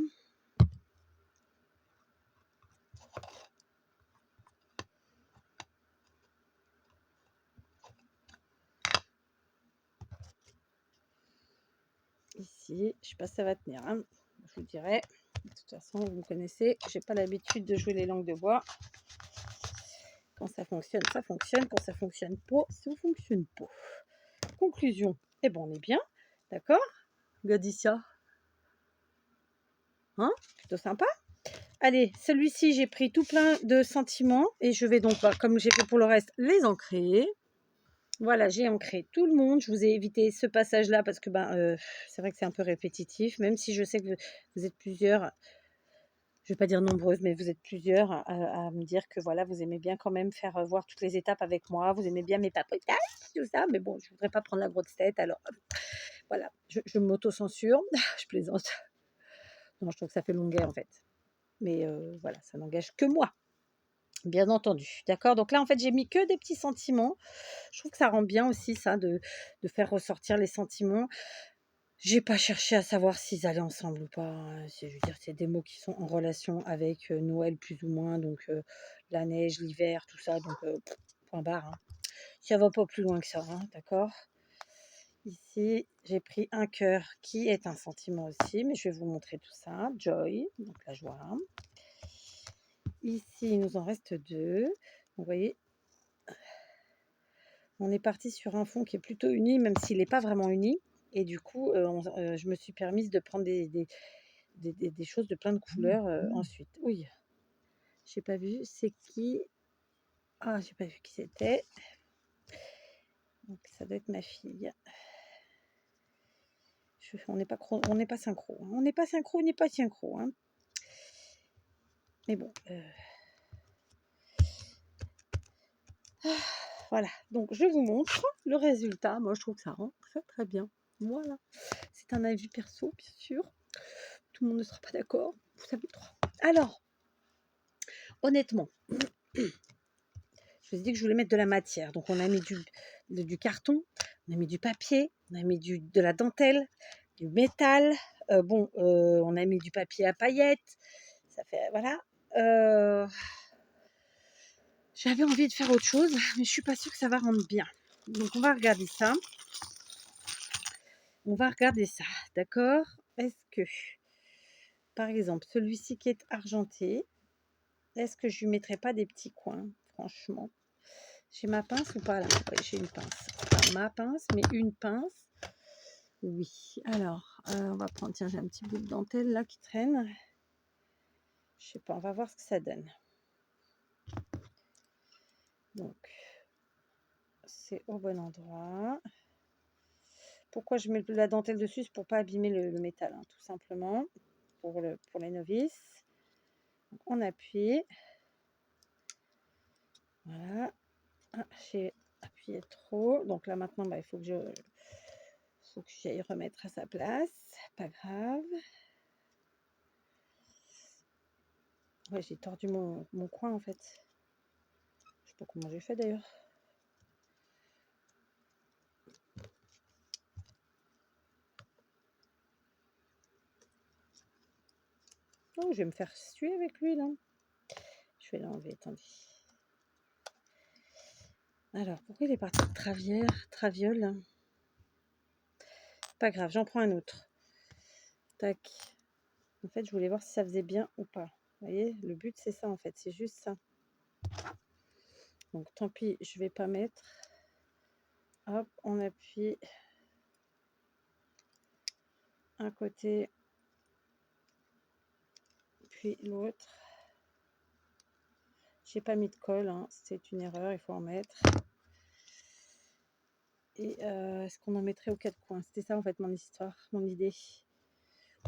Ici, je sais pas si ça va tenir, hein. Je vous dirai. De toute façon, vous me connaissez, j'ai pas l'habitude de jouer les langues de bois. Quand ça fonctionne, ça fonctionne. Quand ça fonctionne pas, ça fonctionne pas. Conclusion. Eh ben, on est bien. D'accord, Godicia? Hein? Plutôt sympa. Allez, celui-ci, j'ai pris tout plein de sentiments et je vais donc, comme j'ai fait pour le reste, les ancrer. Voilà, j'ai ancré tout le monde. Je vous ai évité ce passage-là parce que c'est vrai que c'est un peu répétitif, même si je sais que vous êtes plusieurs, je ne vais pas dire nombreuses, mais vous êtes plusieurs à me dire que voilà, vous aimez bien quand même faire voir toutes les étapes avec moi. Vous aimez bien mes papotages, tout ça, mais bon, je ne voudrais pas prendre la grosse tête. Alors voilà, je m'auto-censure. Je plaisante. Non, je trouve que ça fait longueur en fait. Mais voilà, ça n'engage que moi. Bien entendu, d'accord. Donc là, en fait, j'ai mis que des petits sentiments. Je trouve que ça rend bien aussi ça de faire ressortir les sentiments. J'ai pas cherché à savoir s'ils allaient ensemble ou pas. Hein. Je veux dire, c'est des mots qui sont en relation avec Noël plus ou moins, donc la neige, l'hiver, tout ça. Donc point barre. Hein. Ça va pas plus loin que ça, hein, d'accord. Ici, j'ai pris un cœur qui est un sentiment aussi, mais je vais vous montrer tout ça. Joy, donc la joie. Ici, il nous en reste 2. Vous voyez, on est parti sur un fond qui est plutôt uni, même s'il n'est pas vraiment uni. Et du coup, je me suis permise de prendre des choses de plein de couleurs ensuite. Oui, j'ai pas vu. C'est qui? Ah, j'ai pas vu qui c'était. Donc, ça doit être ma fille. On n'est pas synchro. On n'est pas synchro. On n'est pas synchro. Hein. Mais bon. Voilà. Donc, je vous montre le résultat. Moi, je trouve que ça rend très, très bien. Voilà. C'est un avis perso, bien sûr. Tout le monde ne sera pas d'accord. Vous savez trop. Alors, honnêtement, je vous ai dit que je voulais mettre de la matière. Donc, on a mis du carton, on a mis du papier, on a mis de la dentelle, du métal. On a mis du papier à paillettes. Ça fait, voilà. J'avais envie de faire autre chose, mais je suis pas sûre que ça va rendre bien. Donc, on va regarder ça. D'accord? Est-ce que, par exemple, celui-ci qui est argenté, est-ce que je lui mettrais pas des petits coins, franchement? J'ai ma pince ou pas là? Oui, j'ai une pince. Pas ma pince, mais une pince. Oui. Alors, on va prendre, tiens, j'ai un petit bout de dentelle là qui traîne. Je sais pas, on va voir ce que ça donne. Donc, c'est au bon endroit. Pourquoi je mets la dentelle dessus? C'est pour pas abîmer le métal, hein, tout simplement, pour les novices. Donc, on appuie. Voilà. Ah, j'ai appuyé trop. Donc là, maintenant, il faut que j'aille remettre à sa place. Pas grave. Ouais, j'ai tordu mon coin, en fait. Je sais pas comment j'ai fait, d'ailleurs. Oh, je vais me faire suer avec lui, là. Je vais l'enlever, attendez. Alors, pourquoi il est parti de traviole? Pas grave, j'en prends un autre. Tac. En fait, je voulais voir si ça faisait bien ou pas. Vous voyez, le but, c'est ça, en fait. C'est juste ça. Donc, tant pis, je vais pas mettre. Hop, on appuie. Un côté. Puis l'autre. J'ai pas mis de colle, hein. C'est une erreur, il faut en mettre. Et est-ce qu'on en mettrait aux 4 coins? C'était ça, en fait, mon histoire, mon idée.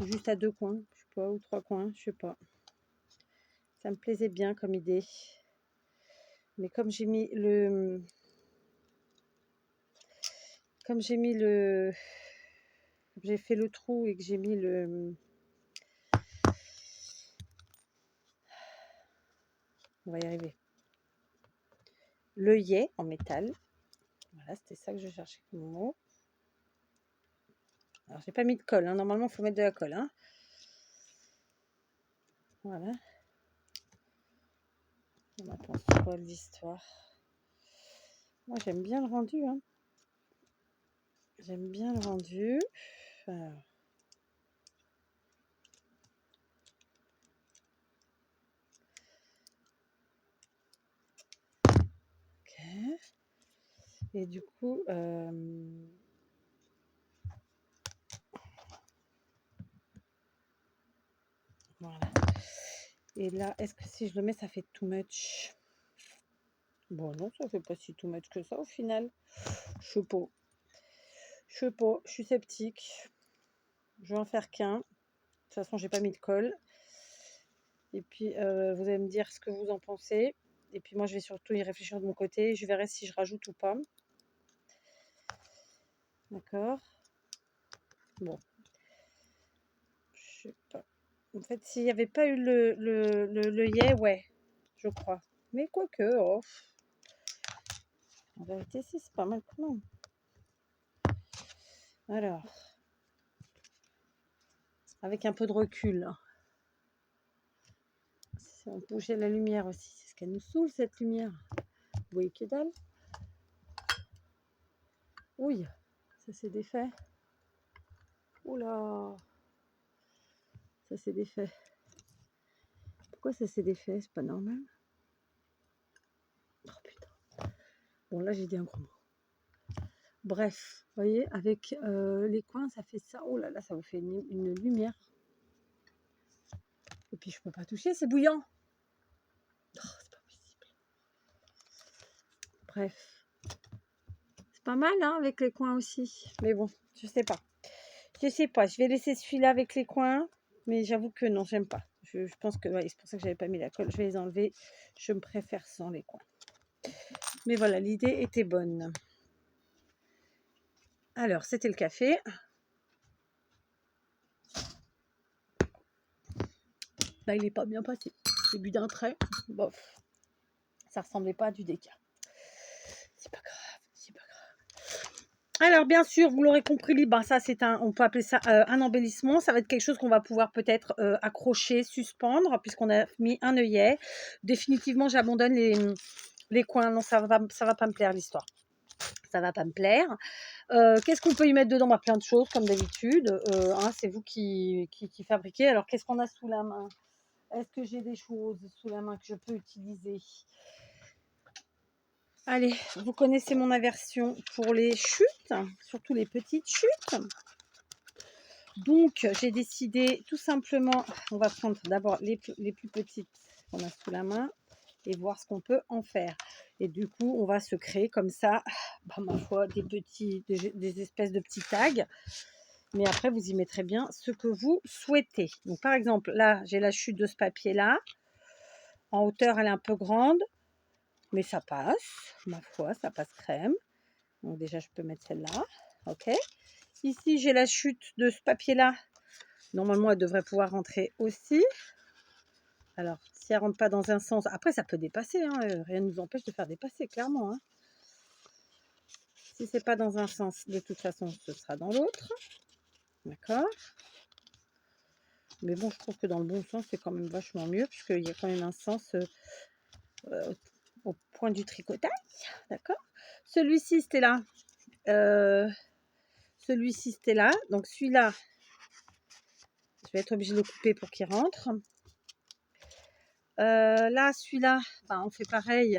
Ou juste à 2 coins, je sais pas, ou 3 coins, je sais pas. Ça me plaisait bien comme idée. Mais comme j'ai mis le... J'ai fait le trou et que j'ai mis on va y arriver. L'œillet en métal. Voilà, c'était ça que je cherchais comme mot. Alors, j'ai pas mis de colle. Hein. Normalement, il faut mettre de la colle. Hein. Voilà. Maintenant, c'est quoi l'histoire? Moi, j'aime bien le rendu. Hein. J'aime bien le rendu. Alors. Ok. Et du coup, voilà. Et là, est-ce que si je le mets, ça fait too much? Bon, non, ça fait pas si too much que ça au final. Je sais pas. Je suis sceptique. Je vais en faire qu'un. De toute façon, j'ai pas mis de colle. Et puis, vous allez me dire ce que vous en pensez. Et puis, moi, je vais surtout y réfléchir de mon côté. Je verrai si je rajoute ou pas. D'accord. Bon. Je sais pas. En fait, s'il n'y avait pas eu le ouais, je crois. Mais quoique, oh. En vérité, si, c'est pas mal quand même. Alors, avec un peu de recul. Si on bougeait la lumière aussi, c'est ce qu'elle nous saoule, cette lumière. Vous voyez que dalle? Oui, Ça s'est défait. Oula, ça s'est défait. Pourquoi ça s'est défait? C'est pas normal. Oh putain. Bon, là, j'ai dit un gros mot. Bref, vous voyez, avec les coins, ça fait ça. Oh là là, ça vous fait une lumière. Et puis, je peux pas toucher, c'est bouillant. Oh, c'est pas possible. Bref. C'est pas mal, hein, avec les coins aussi. Mais bon, je sais pas. Je sais pas, je vais laisser celui-là avec les coins. Mais j'avoue que non, j'aime pas. Je pense que ouais, c'est pour ça que j'avais pas mis la colle. Je vais les enlever. Je me préfère sans les coins. Mais voilà, l'idée était bonne. Alors, c'était le café. Là, il n'est pas bien passé. J'ai bu d'un trait. Bof. Ça ressemblait pas à du déca. C'est pas grave. C'est pas grave. Alors, bien sûr, vous l'aurez compris, ben, ça, c'est un, on peut appeler ça un embellissement. Ça va être quelque chose qu'on va pouvoir peut-être accrocher, suspendre, puisqu'on a mis un œillet. Définitivement, j'abandonne les coins. Non, ça va pas me plaire, l'histoire. Ça va pas me plaire. Qu'est-ce qu'on peut y mettre dedans? Bah, plein de choses, comme d'habitude. Hein, c'est vous qui fabriquez. Alors, qu'est-ce qu'on a sous la main? Est-ce que j'ai des choses sous la main que je peux utiliser? Allez, vous connaissez mon aversion pour les chutes, surtout les petites chutes. Donc, j'ai décidé tout simplement, on va prendre d'abord les plus petites qu'on a sous la main et voir ce qu'on peut en faire. Et du coup, on va se créer comme ça, bah, ma foi, des espèces de petits tags. Mais après, vous y mettrez bien ce que vous souhaitez. Donc, par exemple, là, j'ai la chute de ce papier-là. En hauteur, elle est un peu grande. Mais ça passe, ma foi, ça passe crème. Donc déjà, je peux mettre celle-là. Ok. Ici, j'ai la chute de ce papier-là. Normalement, elle devrait pouvoir rentrer aussi. Alors, si elle ne rentre pas dans un sens, après, ça peut dépasser. Hein, rien ne nous empêche de faire dépasser, clairement. Hein. Si c'est pas dans un sens, de toute façon, ce sera dans l'autre. D'accord. Mais bon, je trouve que dans le bon sens, c'est quand même vachement mieux, puisqu'il y a quand même un sens au point du tricotage. D'accord. Celui-ci, c'était là. Celui-ci, c'était là. Donc, celui-là, je vais être obligée de le couper pour qu'il rentre. Là, celui-là, ben, on fait pareil.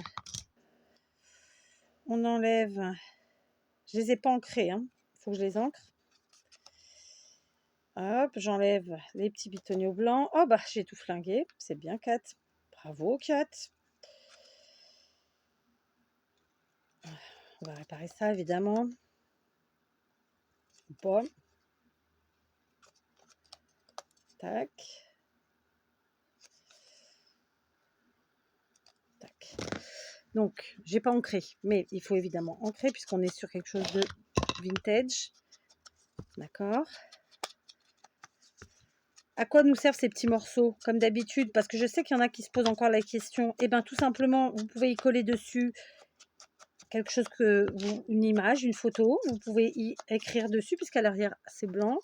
On enlève. Je les ai pas ancrés. Il faut que je les ancre. Hop, j'enlève les petits bitoniaux blancs. Oh, bah, j'ai tout flingué. C'est bien, Kat. Bravo, Kat. On va réparer ça, évidemment. Bon. Tac. Tac. Donc, j'ai pas ancré, mais il faut évidemment ancrer puisqu'on est sur quelque chose de vintage. D'accord. À quoi nous servent ces petits morceaux? Comme d'habitude, parce que je sais qu'il y en a qui se posent encore la question. Eh bien, tout simplement, vous pouvez y coller dessus quelque chose une image, une photo. Vous pouvez y écrire dessus, puisqu'à l'arrière, c'est blanc.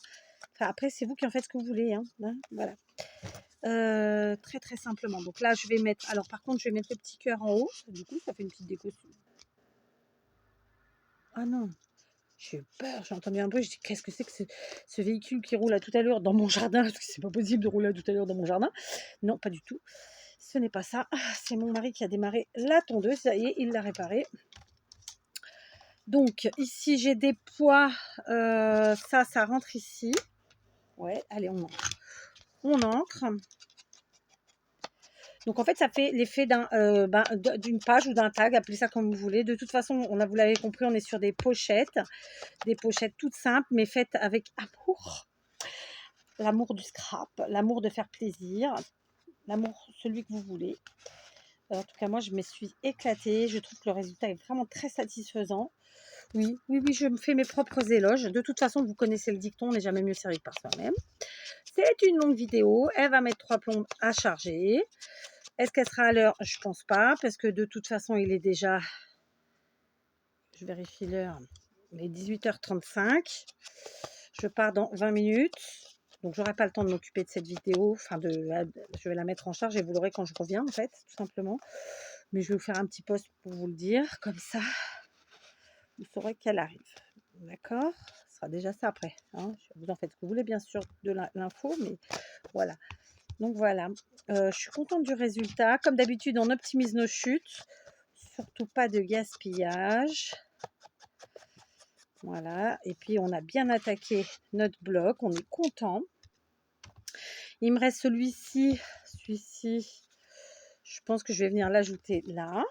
Enfin, après, c'est vous qui en faites ce que vous voulez. Hein, voilà. Très, très simplement. Donc là, je vais mettre... Alors, par contre, je vais mettre le petit cœur en haut. Du coup, ça fait une petite déco. Ah non, j'ai eu peur, j'ai entendu un bruit, je dis qu'est-ce que c'est que ce véhicule qui roule à toute allure dans mon jardin? Parce que c'est pas possible de rouler à toute allure dans mon jardin. Non, pas du tout. Ce n'est pas ça. C'est mon mari qui a démarré la tondeuse. Ça y est, il l'a réparée. Donc, ici, j'ai des poids. Ça rentre ici. Ouais, allez, on entre. On entre. Donc, en fait, ça fait l'effet d'une page ou d'un tag, appelez ça comme vous voulez. De toute façon, vous l'avez compris, on est sur des pochettes toutes simples, mais faites avec amour. L'amour du scrap, l'amour de faire plaisir, l'amour, celui que vous voulez. En tout cas, moi, je me suis éclatée. Je trouve que le résultat est vraiment très satisfaisant. Oui, je me fais mes propres éloges. De toute façon, vous connaissez le dicton, on n'est jamais mieux servi que par soi-même. C'est une longue vidéo. Elle va mettre 3 plombes à charger. Est-ce qu'elle sera à l'heure? Je pense pas, parce que de toute façon, il est déjà... Je vérifie l'heure. Il est 18h35. Je pars dans 20 minutes. Donc, j'aurai pas le temps de m'occuper de cette vidéo. Enfin, je vais la mettre en charge et vous l'aurez quand je reviens, en fait, tout simplement. Mais je vais vous faire un petit post pour vous le dire. Comme ça, vous saurez qu'elle arrive. D'accord? Ce sera déjà ça après, hein. Vous en faites ce que vous voulez, bien sûr, de l'info, mais voilà. Donc voilà, je suis contente du résultat. Comme d'habitude, on optimise nos chutes. Surtout pas de gaspillage. Voilà, et puis on a bien attaqué notre bloc, on est content. Il me reste celui-ci, je pense que je vais venir l'ajouter là.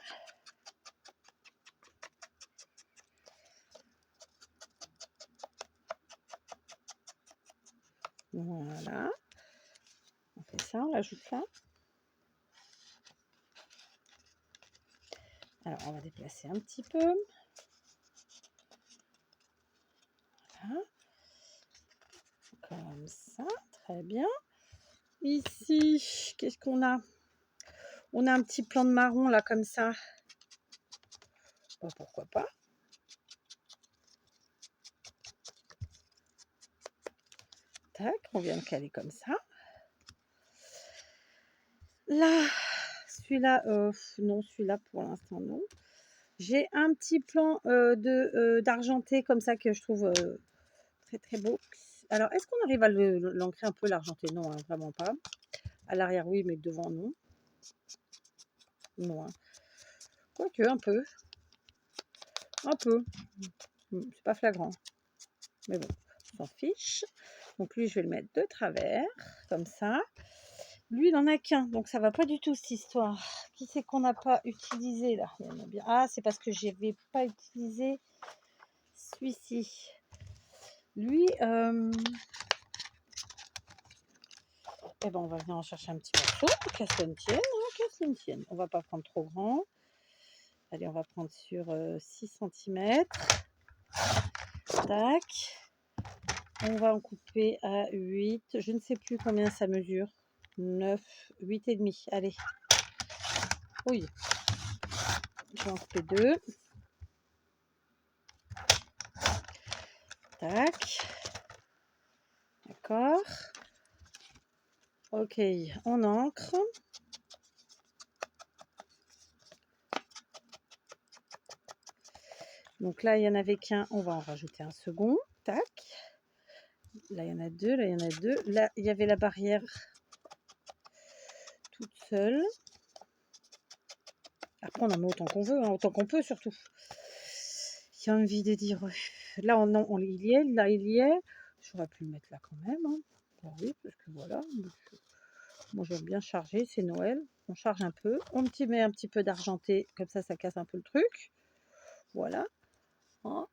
Voilà, on fait ça, on l'ajoute là. Alors on va déplacer un petit peu. Voilà. Comme ça, très bien. Ici, qu'est-ce qu'on a? On a un petit plan de marron là comme ça. Bon, pourquoi pas? Tac, on vient de caler comme ça. Là, celui-là, non, celui-là pour l'instant non. J'ai un petit plan d'argenté comme ça que je trouve très très beau. Alors, est-ce qu'on arrive à l'ancrer un peu l'argenté? Non, hein, vraiment pas. À l'arrière, oui, mais devant, non. Non. Hein. Quoique, un peu. Un peu. C'est pas flagrant. Mais bon, on s'en fiche. Donc lui, je vais le mettre de travers, comme ça. Lui, il n'en a qu'un, donc ça va pas du tout cette histoire. Qui c'est qu'on n'a pas utilisé là? Il y en a bien. Ah, c'est parce que je n'avais pas utilisé celui-ci. Lui, eh ben, on va venir en chercher un petit morceau. Qu'à cela ne tienne, hein, qu'à cela ne tienne. On va pas prendre trop grand. Allez, on va prendre sur 6 cm. Tac. On va en couper à 8. Je ne sais plus combien ça mesure. 9, 8 et demi. Allez. Oui. Je vais en couper 2. Tac. D'accord. Ok, on ancre. Donc là, il y en avait qu'un. On va en rajouter un second. Tac. Là, il y en a 2. Là, il y en a 2. Là, il y avait la barrière toute seule. Après, on en met autant qu'on veut, hein, autant qu'on peut surtout. J'ai envie de dire, là, il y est, là, il y est. J'aurais pu le mettre là quand même. Hein. Ben oui, parce que voilà. Moi, j'aime bien charger, c'est Noël. On charge un peu. On met un petit peu d'argenté, comme ça casse un peu le truc. Voilà. Hein.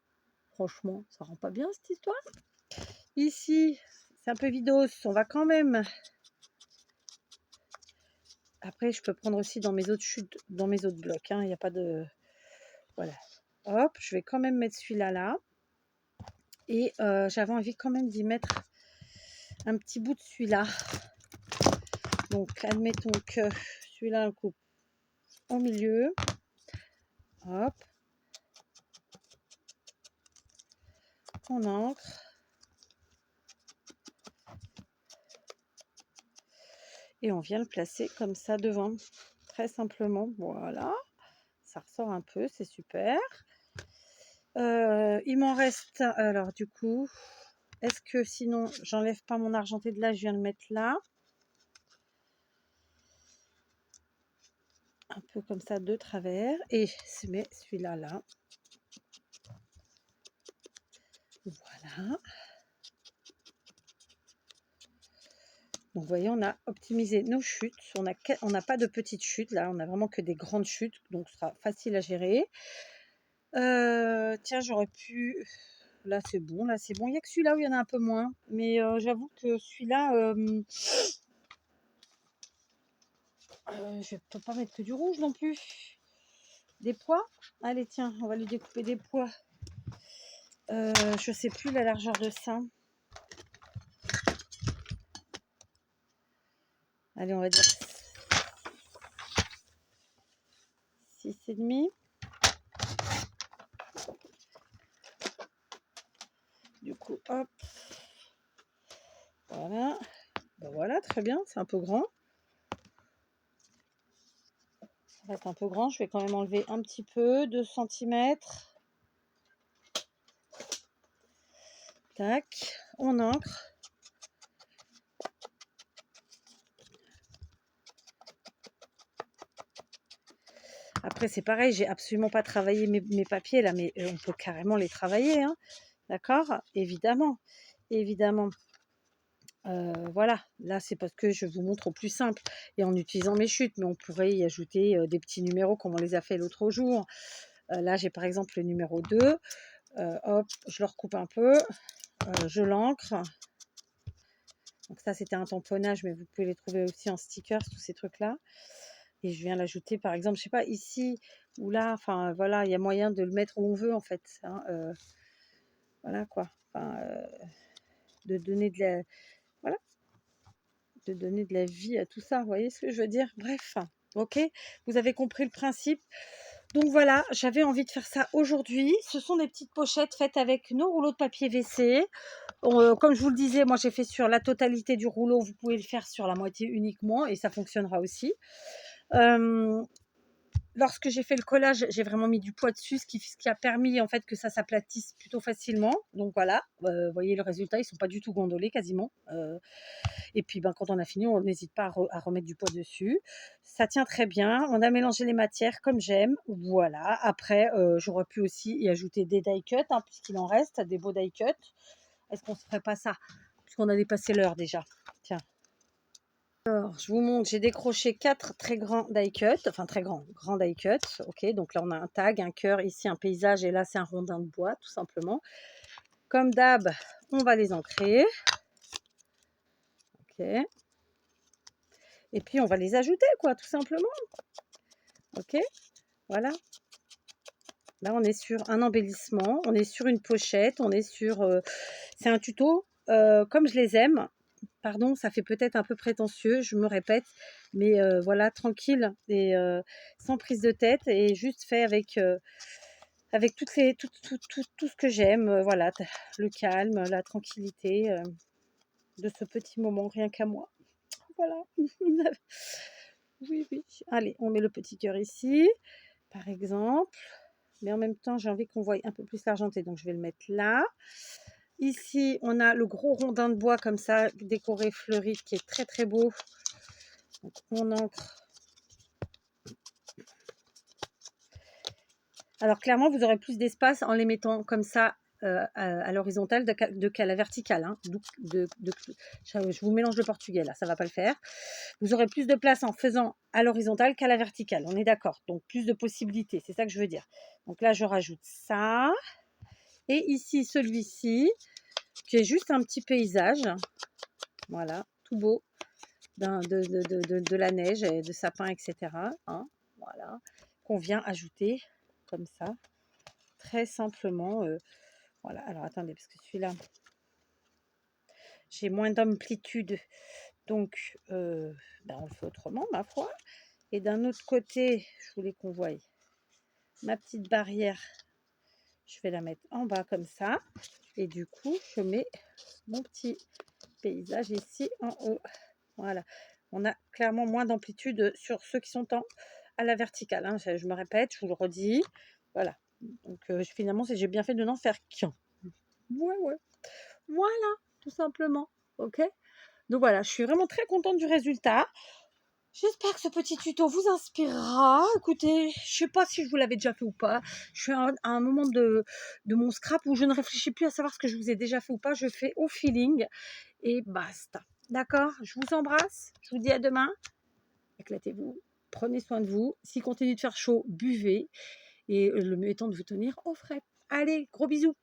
Franchement, ça rend pas bien cette histoire. Ici, c'est un peu vidos. On va quand même... Après, je peux prendre aussi dans mes autres chutes, dans mes autres blocs. Il n'y a pas de... Voilà. Hop, je vais quand même mettre celui-là là. Et j'avais envie quand même d'y mettre un petit bout de celui-là. Donc, admettons que celui-là, on coupe au milieu. Hop. On ancre. Et on vient le placer comme ça devant. Très simplement. Voilà. Ça ressort un peu, c'est super. Il m'en reste... Alors, du coup... Est-ce que sinon, j'enlève pas mon argenté de là, je viens le mettre là. Un peu comme ça de travers. Et je mets celui-là là. Voilà. Donc, vous voyez, on a optimisé nos chutes. On n'a pas de petites chutes là. On a vraiment que des grandes chutes. Donc, ce sera facile à gérer. Tiens, j'aurais pu... Là, c'est bon. Là, c'est bon. Il n'y a que celui-là où il y en a un peu moins. Mais j'avoue que celui-là... je ne peux pas mettre que du rouge non plus. Des pois. Allez, tiens, on va lui découper des pois. Je sais plus la largeur de ça. Allez, on va dire 6,5. Du coup, hop. Voilà. Ben voilà, très bien. C'est un peu grand. Ça reste un peu grand. Je vais quand même enlever un petit peu. 2 cm. Tac, on encre. Après, c'est pareil, j'ai absolument pas travaillé mes papiers là, mais on peut carrément les travailler, hein, d'accord? Évidemment, évidemment. Voilà, là, c'est parce que je vous montre au plus simple et en utilisant mes chutes, mais on pourrait y ajouter des petits numéros comme on les a fait l'autre jour. Là, j'ai par exemple le numéro 2. Hop, je le recoupe un peu, je l'encre. Donc ça, c'était un tamponnage, mais vous pouvez les trouver aussi en stickers, tous ces trucs-là. Et je viens l'ajouter, par exemple, je sais pas, ici ou là. Enfin, voilà, il y a moyen de le mettre où on veut, en fait. Hein, voilà, quoi. Enfin, de donner de la... Voilà, de donner de la vie à tout ça. Vous voyez ce que je veux dire? Bref, ok, vous avez compris le principe. Donc voilà, j'avais envie de faire ça aujourd'hui. Ce sont des petites pochettes faites avec nos rouleaux de papier WC. Comme je vous le disais, moi j'ai fait sur la totalité du rouleau. Vous pouvez le faire sur la moitié uniquement et ça fonctionnera aussi. Lorsque j'ai fait le collage, j'ai vraiment mis du poids dessus, ce qui a permis en fait que ça s'aplatisse plutôt facilement. Donc voilà, vous voyez le résultat, ils sont pas du tout gondolés quasiment. Et puis quand on a fini, on n'hésite pas à remettre du poids dessus. Ça tient très bien. On a mélangé les matières comme j'aime. Voilà. Après, j'aurais pu aussi y ajouter des die cuts, hein, puisqu'il en reste, des beaux die cuts. Est-ce qu'on ne se ferait pas ça? Puisqu'on a dépassé l'heure déjà. Tiens. Alors, je vous montre, j'ai décroché 4 très grands die cuts, enfin très grands die cuts. Ok, donc là on a un tag, un cœur, ici un paysage et là c'est un rondin de bois tout simplement. Comme d'hab, on va les ancrer. Ok. Et puis on va les ajouter quoi, tout simplement. Ok, voilà. Là on est sur un embellissement, on est sur une pochette, on est sur... c'est un tuto comme je les aime. Pardon, ça fait peut-être un peu prétentieux, je me répète, mais voilà, tranquille et sans prise de tête et juste fait avec, avec tout ce que j'aime. Voilà, le calme, la tranquillité de ce petit moment, rien qu'à moi. Voilà. Oui, oui. Allez, on met le petit cœur ici, par exemple. Mais en même temps, j'ai envie qu'on voie un peu plus l'argenté, donc je vais le mettre là. Ici, on a le gros rondin de bois comme ça, décoré, fleuri, qui est très très beau. Donc, on ancre. Alors clairement, vous aurez plus d'espace en les mettant comme ça à l'horizontale qu'à la verticale. Hein. Je vous mélange le portugais là, ça va pas le faire. Vous aurez plus de place en faisant à l'horizontale qu'à la verticale. On est d'accord. Donc plus de possibilités, c'est ça que je veux dire. Donc là, je rajoute ça. Et ici, celui-ci, qui est juste un petit paysage. Voilà, tout beau. De la neige, et de sapins, etc. Hein, voilà, qu'on vient ajouter comme ça, très simplement. Voilà, alors attendez, parce que celui-là, j'ai moins d'amplitude, donc on le fait autrement, ma foi. Et d'un autre côté, je voulais qu'on voie ma petite barrière, je vais la mettre en bas comme ça. Et du coup, je mets mon petit paysage ici en haut. Voilà, on a clairement moins d'amplitude sur ceux qui sont à la verticale. Hein. Je me répète, je vous le redis. Voilà, donc finalement, j'ai bien fait de n'en faire qu'un. Ouais, ouais. Voilà, tout simplement. Ok. Donc voilà, je suis vraiment très contente du résultat. J'espère que ce petit tuto vous inspirera. Écoutez, je ne sais pas si je vous l'avais déjà fait ou pas. Je suis à un moment de mon scrap où je ne réfléchis plus à savoir ce que je vous ai déjà fait ou pas. Je fais au feeling et basta. D'accord? Je vous embrasse. Je vous dis à demain. Éclatez-vous. Prenez soin de vous. S'il continue de faire chaud, buvez. Et le mieux étant de vous tenir au frais. Allez, gros bisous.